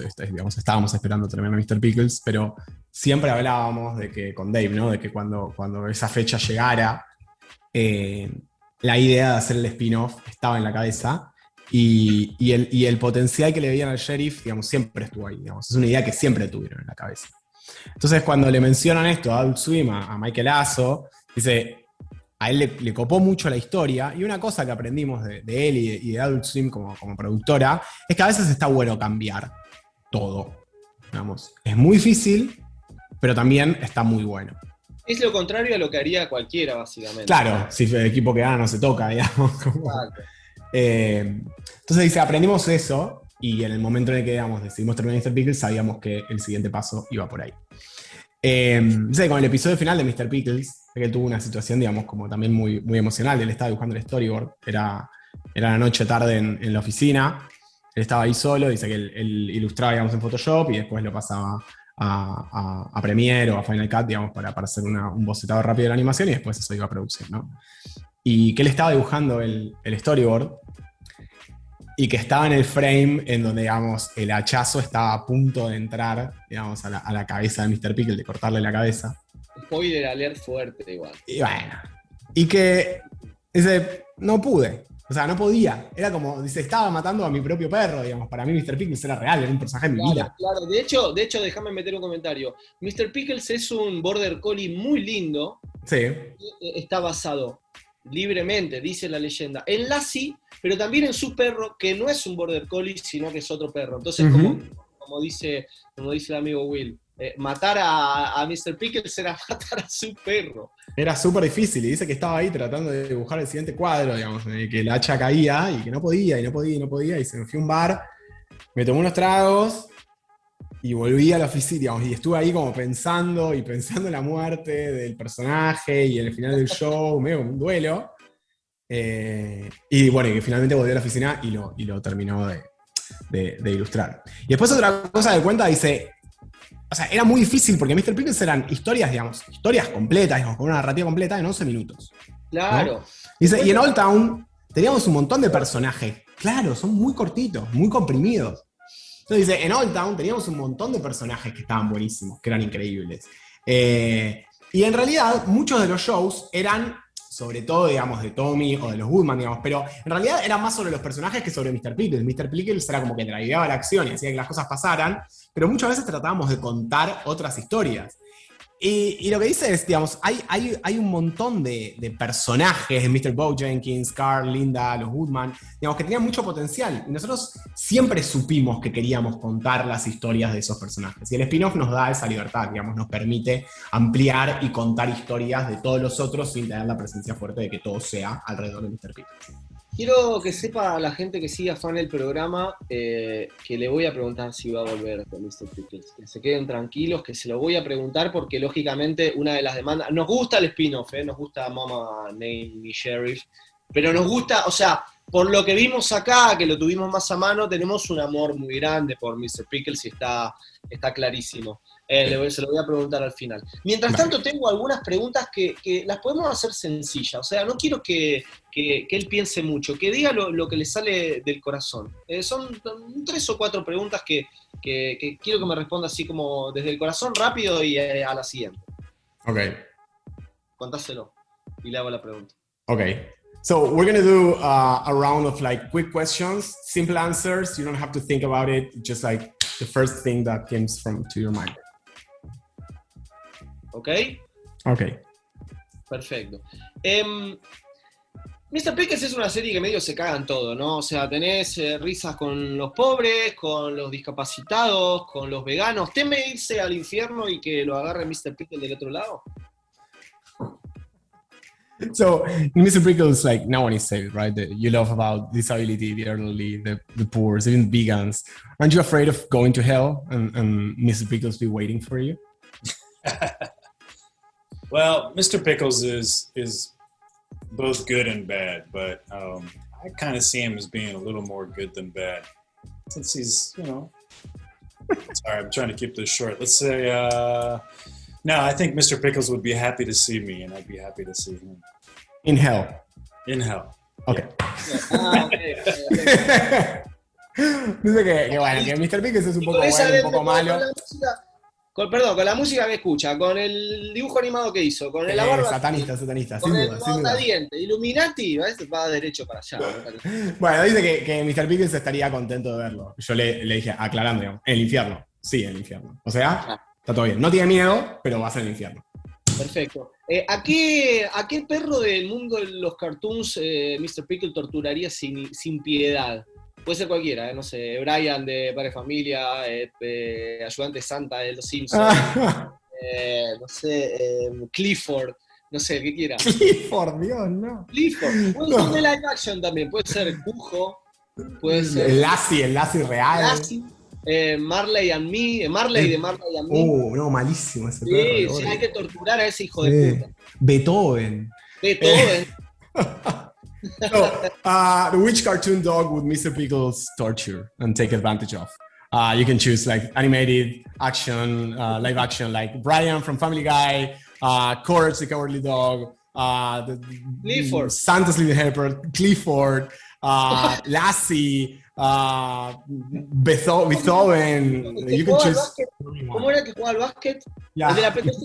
estábamos esperando terminar Mr. Pickles, pero siempre hablábamos de que, con Dave, ¿no? De que cuando esa fecha llegara, la idea de hacer el spin-off estaba en la cabeza y el potencial que le veían al sheriff, siempre estuvo ahí, es una idea que siempre tuvieron en la cabeza. Entonces, cuando le mencionan esto a Adult Swim, a Michael Lazo, dice, a él le copó mucho la historia, y una cosa que aprendimos de él y de Adult Swim como productora, es que a veces está bueno cambiar todo. Es muy difícil, pero también está muy bueno. Es lo contrario a lo que haría cualquiera, básicamente. Claro, si el equipo que gana no se toca, digamos. Entonces dice, aprendimos eso y en el momento en el que digamos, decidimos terminar Mr. Pickles, sabíamos que el siguiente paso iba por ahí. Dice que con el episodio final de Mr. Pickles, que él tuvo una situación, digamos, como también muy, muy emocional. Él estaba dibujando el storyboard, era la noche tarde en la oficina, él estaba ahí solo, dice que él ilustraba, digamos, en Photoshop y después lo pasaba a Premiere o a Final Cut, digamos, para hacer un bocetado rápido de la animación y después eso iba a producir, ¿no? Y que él estaba dibujando el storyboard y que estaba en el frame en donde, digamos, el hachazo estaba a punto de entrar, digamos, a la cabeza de Mr. Pickle, de cortarle la cabeza. Spoiler alert fuerte igual. Y bueno, y que dice, no pude. O sea, no podía. Era como, dice, estaba matando a mi propio perro, digamos. Para mí Mr. Pickles era real, era un personaje de mi vida. Claro, de hecho, déjame meter un comentario. Mr. Pickles es un border collie muy lindo. Sí. Está basado libremente, dice la leyenda, en Lassie, pero también en su perro, que no es un border collie, sino que es otro perro. Entonces, como dice el amigo Will, matar a Mr. Pickles era matar a su perro. Era súper difícil y dice que estaba ahí tratando de dibujar el siguiente cuadro, digamos, en el que el hacha caía y que no podía y se me fue a un bar, me tomé unos tragos y volví a la oficina, digamos, y estuve ahí como pensando en la muerte del personaje y en el final del show, medio como un duelo. Y bueno, y que finalmente volví a la oficina y lo terminó de ilustrar. Y después otra cosa que cuenta, dice, o sea, era muy difícil porque Mr. Pickles eran historias, digamos, historias completas, digamos, con una narrativa completa en 11 minutos. Claro. ¿No? Dice, y en Old Town teníamos un montón de personajes. Claro, son muy cortitos, muy comprimidos. Entonces dice, en Old Town teníamos un montón de personajes que estaban buenísimos, que eran increíbles. Y en realidad, muchos de los shows eran, sobre todo, digamos, de Tommy o de los Woodman, digamos, pero en realidad era más sobre los personajes que sobre Mr. Pickles. Mr. Pickles era como que traía la acción y hacía que las cosas pasaran, pero muchas veces tratábamos de contar otras historias. Y lo que dice es, digamos, hay un montón de personajes, Mr. Bojenkins, Carl, Linda, los Woodman, digamos, que tenían mucho potencial. Y nosotros siempre supimos que queríamos contar las historias de esos personajes. Y el spin-off nos da esa libertad, digamos, nos permite ampliar y contar historias de todos los otros sin tener la presencia fuerte de que todo sea alrededor de Mr. Pickles. Quiero que sepa la gente que siga fan del programa que le voy a preguntar si va a volver con Mr. Pickles. Que se queden tranquilos, que se lo voy a preguntar porque lógicamente una de las demandas... Nos gusta el spin-off, nos gusta Mama, Name y Sheriff, pero nos gusta, o sea, por lo que vimos acá, que lo tuvimos más a mano, tenemos un amor muy grande por Mr. Pickles y está clarísimo. Se lo voy a preguntar al final. Mientras tanto, tengo algunas preguntas que las podemos hacer sencillas. O sea, no quiero que él piense mucho, que diga lo que le sale del corazón. Son 3 o 4 preguntas que quiero que me responda así como desde el corazón rápido y a la siguiente. Ok. Contáselo y le hago la pregunta. Ok. So we're going to do a round of like quick questions, simple answers. You don't have to think about it. Just like the first thing that comes to your mind. ¿Ok? Ok. Perfecto. Mr. Pickles es una serie que medio se cagan todo, ¿no? O sea, tenés risas con los pobres, con los discapacitados, con los veganos. ¿Teme irse al infierno y que lo agarre Mr. Pickles del otro lado? So, Mr. Pickles, like, no one is saved, right? You love about disability, the elderly, the poor, even vegans. Aren't you afraid of going to hell and Mr. Pickles be waiting for you? Well, Mr. Pickles is both good and bad, but I kind of see him as being a little more good than bad. Since he's, sorry, I'm trying to keep this short. Let's say, no, I think Mr. Pickles would be happy to see me, and I'd be happy to see him. In hell. In hell. Okay. Ah, okay. Dice que bueno, que Mr. Pickles es un poco bueno, un poco malo. Con la música que escucha, con el dibujo animado que hizo, con el satanista, con sin el duda. Illuminati, va derecho para allá. Bueno, dice que Mr. Pickles estaría contento de verlo. Yo le dije, aclarando, digamos, en el infierno. Sí, en el infierno. O sea, está todo bien. No tiene miedo, pero va a ser el infierno. Perfecto. ¿A qué perro del mundo de los cartoons Mr. Pickle torturaría sin piedad? Puede ser cualquiera, no sé, Brian de Padre Familia, ayudante Santa de Los Simpsons, no sé, Clifford, no sé, el que quiera. Clifford, Dios, no. Clifford, puede ser de live action también, puede ser Cujo, puede ser El Lassie real. Lassie, Marley and Me, Marley de Marley and Me. No, malísimo ese Sí, perro. sí, hay que torturar a ese hijo de puta. Beethoven. Beethoven. So, which cartoon dog would Mr. Pickles torture and take advantage of? You can choose like animated, action, live action, like Brian from Family Guy, Courage the Cowardly Dog, Clifford. Santa's Little Helper, Clifford, Lassie, Beethoven. You can choose. ¿Cómo era que jugaba al básquet? Yeah.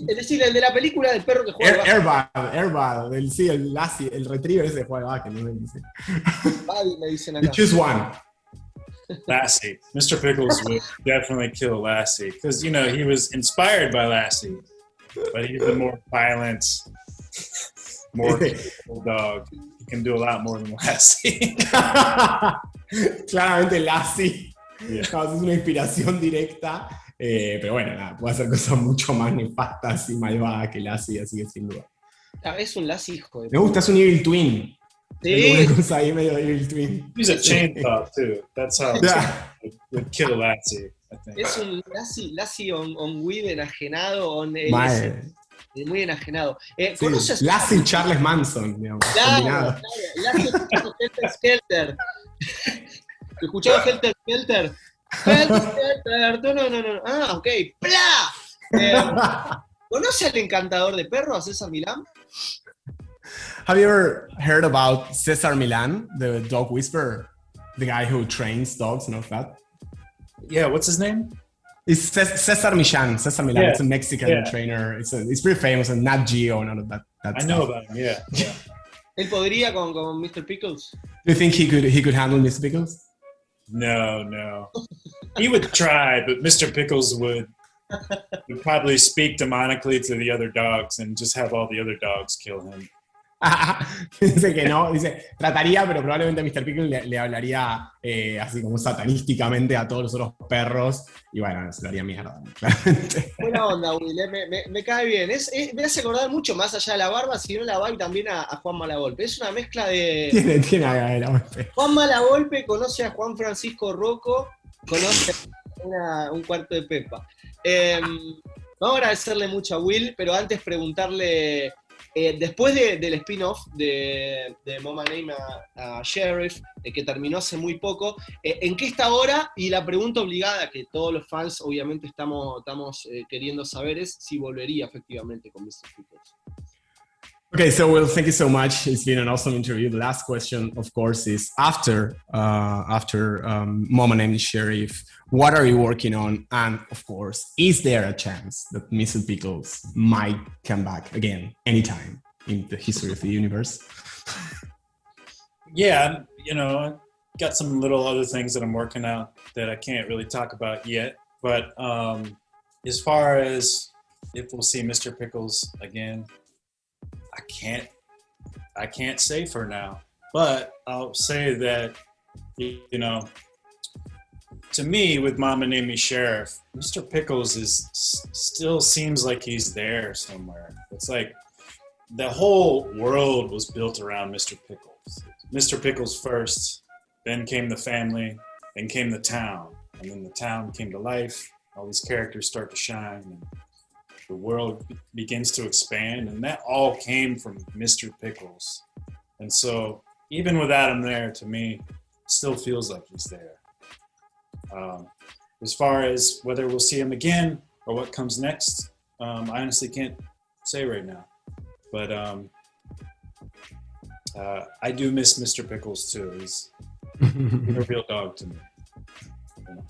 Es decir, el de la película del perro que juega al básquet. Airbag, el Lassie, el retriever ese juega al básquet, no me dice. Buddy, me dicen You acá. choose one. Lassie. Mr. Pickles would definitely kill Lassie because, you know, he was inspired by Lassie, but he's a more violent, more capable dog. He can do a lot more than Lassie. Claramente Lassie. Yeah. No, es una inspiración directa. Pero bueno, nada, puede hacer cosas mucho más nefastas y malvadas que Lassie, así que sin duda. Es un Lassie, hijo de Me gusta, es un Evil Twin. Sí. Es una cosa ahí medio Evil Twin. He's a chainsaw too. That's how Yeah. would kill Lassie, I think. Es un Lassie on weed enajenado, Mal. muy enajenado. Sí, ¿Conoces? Lassie y Charles Manson, digamos, combinado. Claro, Lassie escuchando Helter Skelter. ¿Escuchado Helter Skelter? Helter Skelter, no. Ah, ok. ¡Pla! ¿Conoce al encantador de perros, a César Milán? Have you ever heard about Cesar Millan, the dog whisperer? The guy who trains dogs and all that? Yeah, what's his name? It's Cesar Millan. Cesar Millan. Yeah. It's a Mexican Yeah. trainer. It's pretty famous and Nat Geo and all of that. I know about him. Yeah. ¿Él podría con Mr. Pickles? Do you think he could handle Mr. Pickles? No. He would try, but Mr. Pickles would probably speak demonically to the other dogs and just have all the other dogs kill him. Dice que no, dice, trataría, pero probablemente Mr. Pickles le hablaría así como satanísticamente a todos los otros perros y bueno, se lo haría mierda, claramente. Buena onda, Will, me cae bien. Me hace acordar mucho más allá de la barba, sino la va y también a Juan Malagolpe. Es una mezcla de... Tiene a Juan Malagolpe conoce a Juan Francisco Rocco, conoce un cuarto de Pepa. Vamos a agradecerle mucho a Will, pero antes preguntarle... después del spin-off de Mama Name a Sheriff, que terminó hace muy poco, ¿en qué está ahora? Y la pregunta obligada que todos los fans obviamente estamos queriendo saber es si volvería efectivamente con Mr. Pickles. Okay, so Will, thank you so much. It's been an awesome interview. The last question, of course, is after Mama Named Sheriff, what are you working on? And of course, is there a chance that Mr. Pickles might come back again anytime in the history of the universe? Yeah, you know, I've got some little other things that I'm working out that I can't really talk about yet. But as far as if we'll see Mr. Pickles again, I can't say for now, but I'll say that, you know, to me, with Mama Named Me Sheriff, Mr. Pickles still seems like he's there somewhere. It's like the whole world was built around Mr. Pickles. Mr. Pickles first, then came the family, then came the town, and then the town came to life. All these characters start to shine, and the world begins to expand, and that all came from Mr. Pickles. And so even without him there, to me, it still feels like he's there. As far as whether we'll see him again or what comes next, I honestly can't say right now. But I do miss Mr. Pickles too. He's a real dog to me. You know,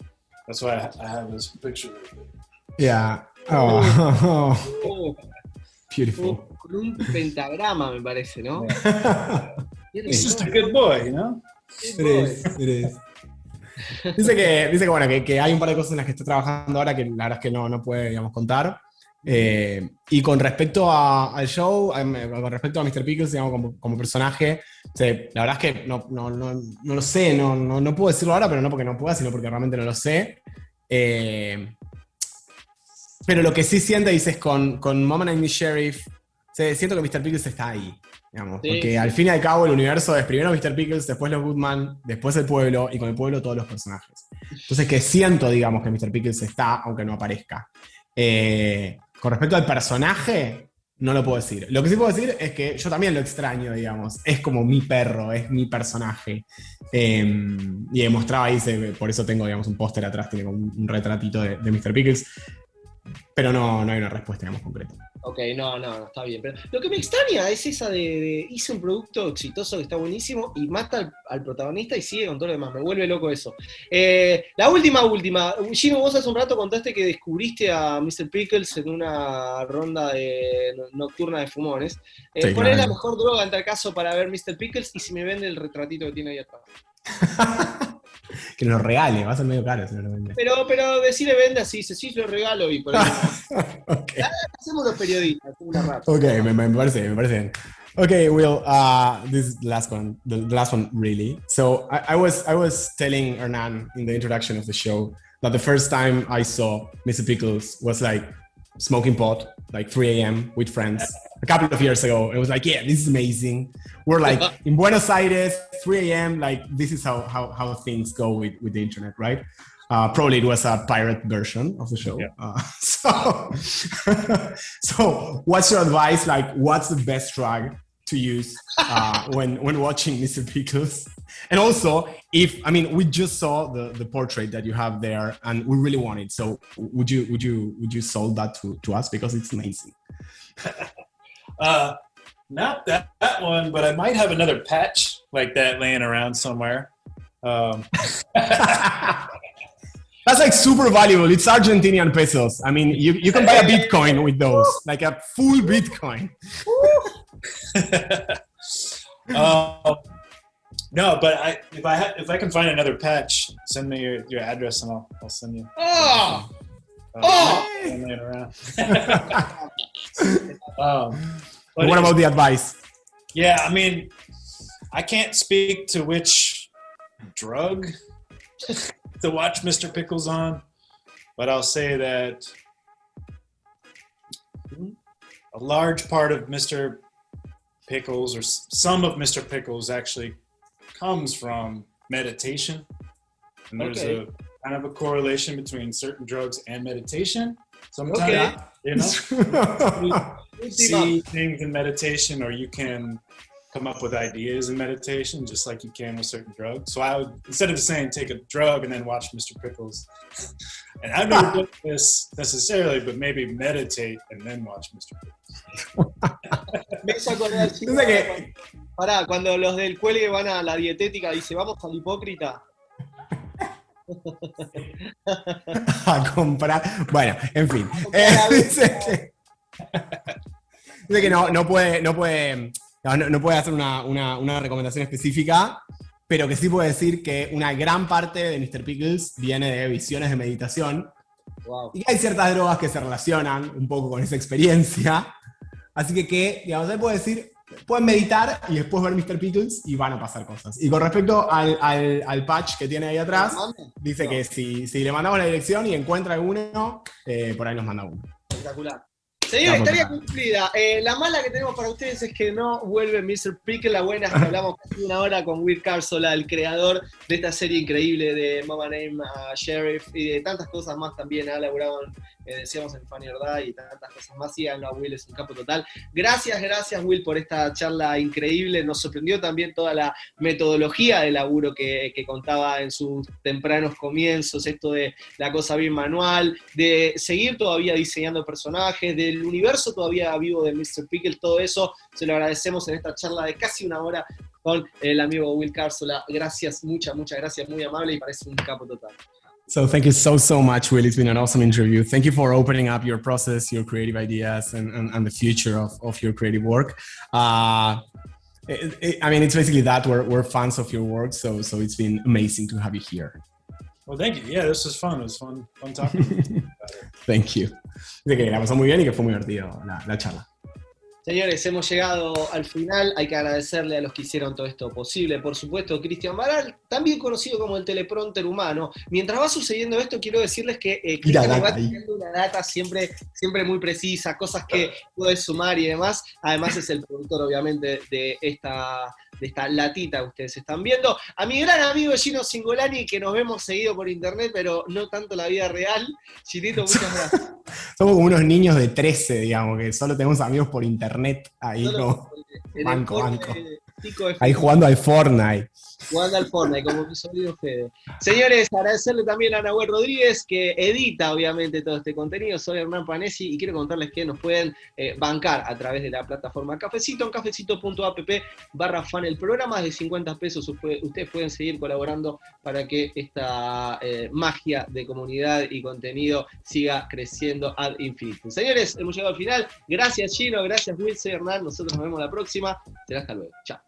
that's why I have this picture of it. Yeah. Oh, Oh, beautiful. con un pentagrama, me parece, ¿no? He's just a good boy, you know? It is. Dice que bueno, que hay un par de cosas en las que está trabajando ahora que la verdad es que no puede, digamos, contar. Y con respecto al show, con respecto a Mr. Pickles, digamos, como personaje, la verdad es que no lo sé, no puedo decirlo ahora, pero no porque no pueda, sino porque realmente no lo sé. Pero lo que sí siento, dices, con Mom and I Sheriff, siento que Mr. Pickles está ahí, digamos. Sí, Porque sí. al fin y al cabo el universo es primero Mr. Pickles, después los Goodman, después el pueblo, y con el pueblo todos los personajes. Entonces que siento, digamos, que Mr. Pickles está, aunque no aparezca. Con respecto al personaje, no lo puedo decir. Lo que sí puedo decir es que yo también lo extraño, digamos. Es como mi perro, es mi personaje. Y he mostrado ahí, por eso tengo, digamos, un póster atrás, tiene como un retratito de Mr. Pickles. Pero no hay una respuesta, digamos, concreta. Ok, no, está bien. Pero lo que me extraña es esa de hice un producto exitoso que está buenísimo y mata al protagonista y sigue con todo lo demás. Me vuelve loco eso. La última. Gino, vos hace un rato contaste que descubriste a Mr. Pickles en una ronda nocturna de fumones. Sí, ¿Cuál es la claro. mejor droga en tal caso para ver Mr. Pickles? Y si me vende el retratito que tiene ahí atrás. Que nos lo regale, va a ser medio caro si no lo vende. Pero decirle vende así, dice, sí, lo regalo y por ahí. Okay. Hacemos los periodistas, hacemos una rata. Ok, me parece bien. Okay, Will, this is the last one really. So I was telling Hernán in the introduction of the show that the first time I saw Mr. Pickles was like smoking pot, like 3 a.m. with friends a couple of years ago. It was like, yeah, this is amazing. We're like in Buenos Aires, 3 a.m. Like this is how things go with the internet, right? Probably it was a pirate version of the show. Yeah. So what's your advice? Like, what's the best drug to use when watching Mr. Pickles? And also, we just saw the portrait that you have there, and we really want it. So would you sold that to us, because it's amazing? Not that one, but I might have another patch like that laying around somewhere. That's like super valuable. It's Argentinian pesos. I mean, you can buy a Bitcoin with those, like a full Bitcoin. No, but if I can find another patch, send me your address and I'll send you. Laying around. But what about the advice? Yeah, I mean, I can't speak to which drug to watch Mr. Pickles on, but I'll say that a large part of Mr. Pickles, or some of Mr. Pickles, actually comes from meditation. And there's a kind of a correlation between certain drugs and meditation. Sometimes, you see things in meditation, or you can come up with ideas in meditation, just like you can with certain drugs. So I would, instead of saying take a drug and then watch Mr. Pickles, and I've never done this necessarily, but maybe meditate and then watch Mr. Pickles. Me hizo acordar, chicos, pará, cuando los del cuelgue van a la dietética, dice, vamos al hipócrita. A comprar. Bueno, en fin. Dice que no puede hacer una recomendación específica, pero que sí puede decir que una gran parte de Mr. Pickles viene de visiones de meditación. Wow. Y que hay ciertas drogas que se relacionan un poco con esa experiencia. Así que digamos, él puede decir, pueden meditar y después ver Mr. Pickles y van a pasar cosas. Y con respecto al patch que tiene ahí atrás, dice que si le mandamos la dirección y encuentra alguno, por ahí nos manda uno. Espectacular. Señor, historia cumplida. La mala que tenemos para ustedes es que no vuelve Mr. Pickle. La buena es que hablamos casi una hora con Will Carsola, el creador de esta serie increíble de Mom and I Sheriff y de tantas cosas más también. Ha laburado, decíamos, en Funny or Die y tantas cosas más. Síganlo a Will, es un capo total. Gracias Will por esta charla increíble. Nos sorprendió también toda la metodología de laburo que contaba en sus tempranos comienzos, esto de la cosa bien manual, de seguir todavía diseñando personajes, del universo todavía vivo de Mr. Pickle. Todo eso se lo agradecemos en esta charla de casi una hora con el amigo Will Carsola. Gracias, muchas gracias, muy amable y parece un capo total. So thank you so much, Will. It's been an awesome interview. Thank you for opening up your process, your creative ideas, and the future of your creative work. It's basically that we're fans of your work, so it's been amazing to have you here. Well, thank you. Yeah, this was fun. It was fun talking. Thank you. Dice que la pasó muy bien y que fue muy divertido la charla. Señores, hemos llegado al final. Hay que agradecerle a los que hicieron todo esto posible. Por supuesto, Cristian Baral, también conocido como el teleprompter humano. Mientras va sucediendo esto, quiero decirles que Cristian va teniendo una data siempre muy precisa, cosas que puedes sumar y demás. Además, es el productor, obviamente, de esta latita que ustedes están viendo. A mi gran amigo Gino Cingolani, que nos vemos seguido por internet, pero no tanto la vida real. Ginito, muchas gracias. Somos como unos niños de 13, digamos, que solo tenemos amigos por internet. Ahí como banco. Ahí jugando al Fortnite. Jugando al Fortnite, como mi sobrino Fede. Señores, agradecerle también a Nahuel Rodríguez, que edita obviamente todo este contenido. Soy Hernán Panesi y quiero contarles que nos pueden bancar a través de la plataforma Cafecito, en cafecito.app/fan el programa. De 50 pesos ustedes pueden seguir colaborando para que esta magia de comunidad y contenido siga creciendo ad infinitum. Señores, hemos llegado al final. Gracias Gino, gracias Will, soy Hernán. Nosotros nos vemos la próxima. Será hasta luego. Chao.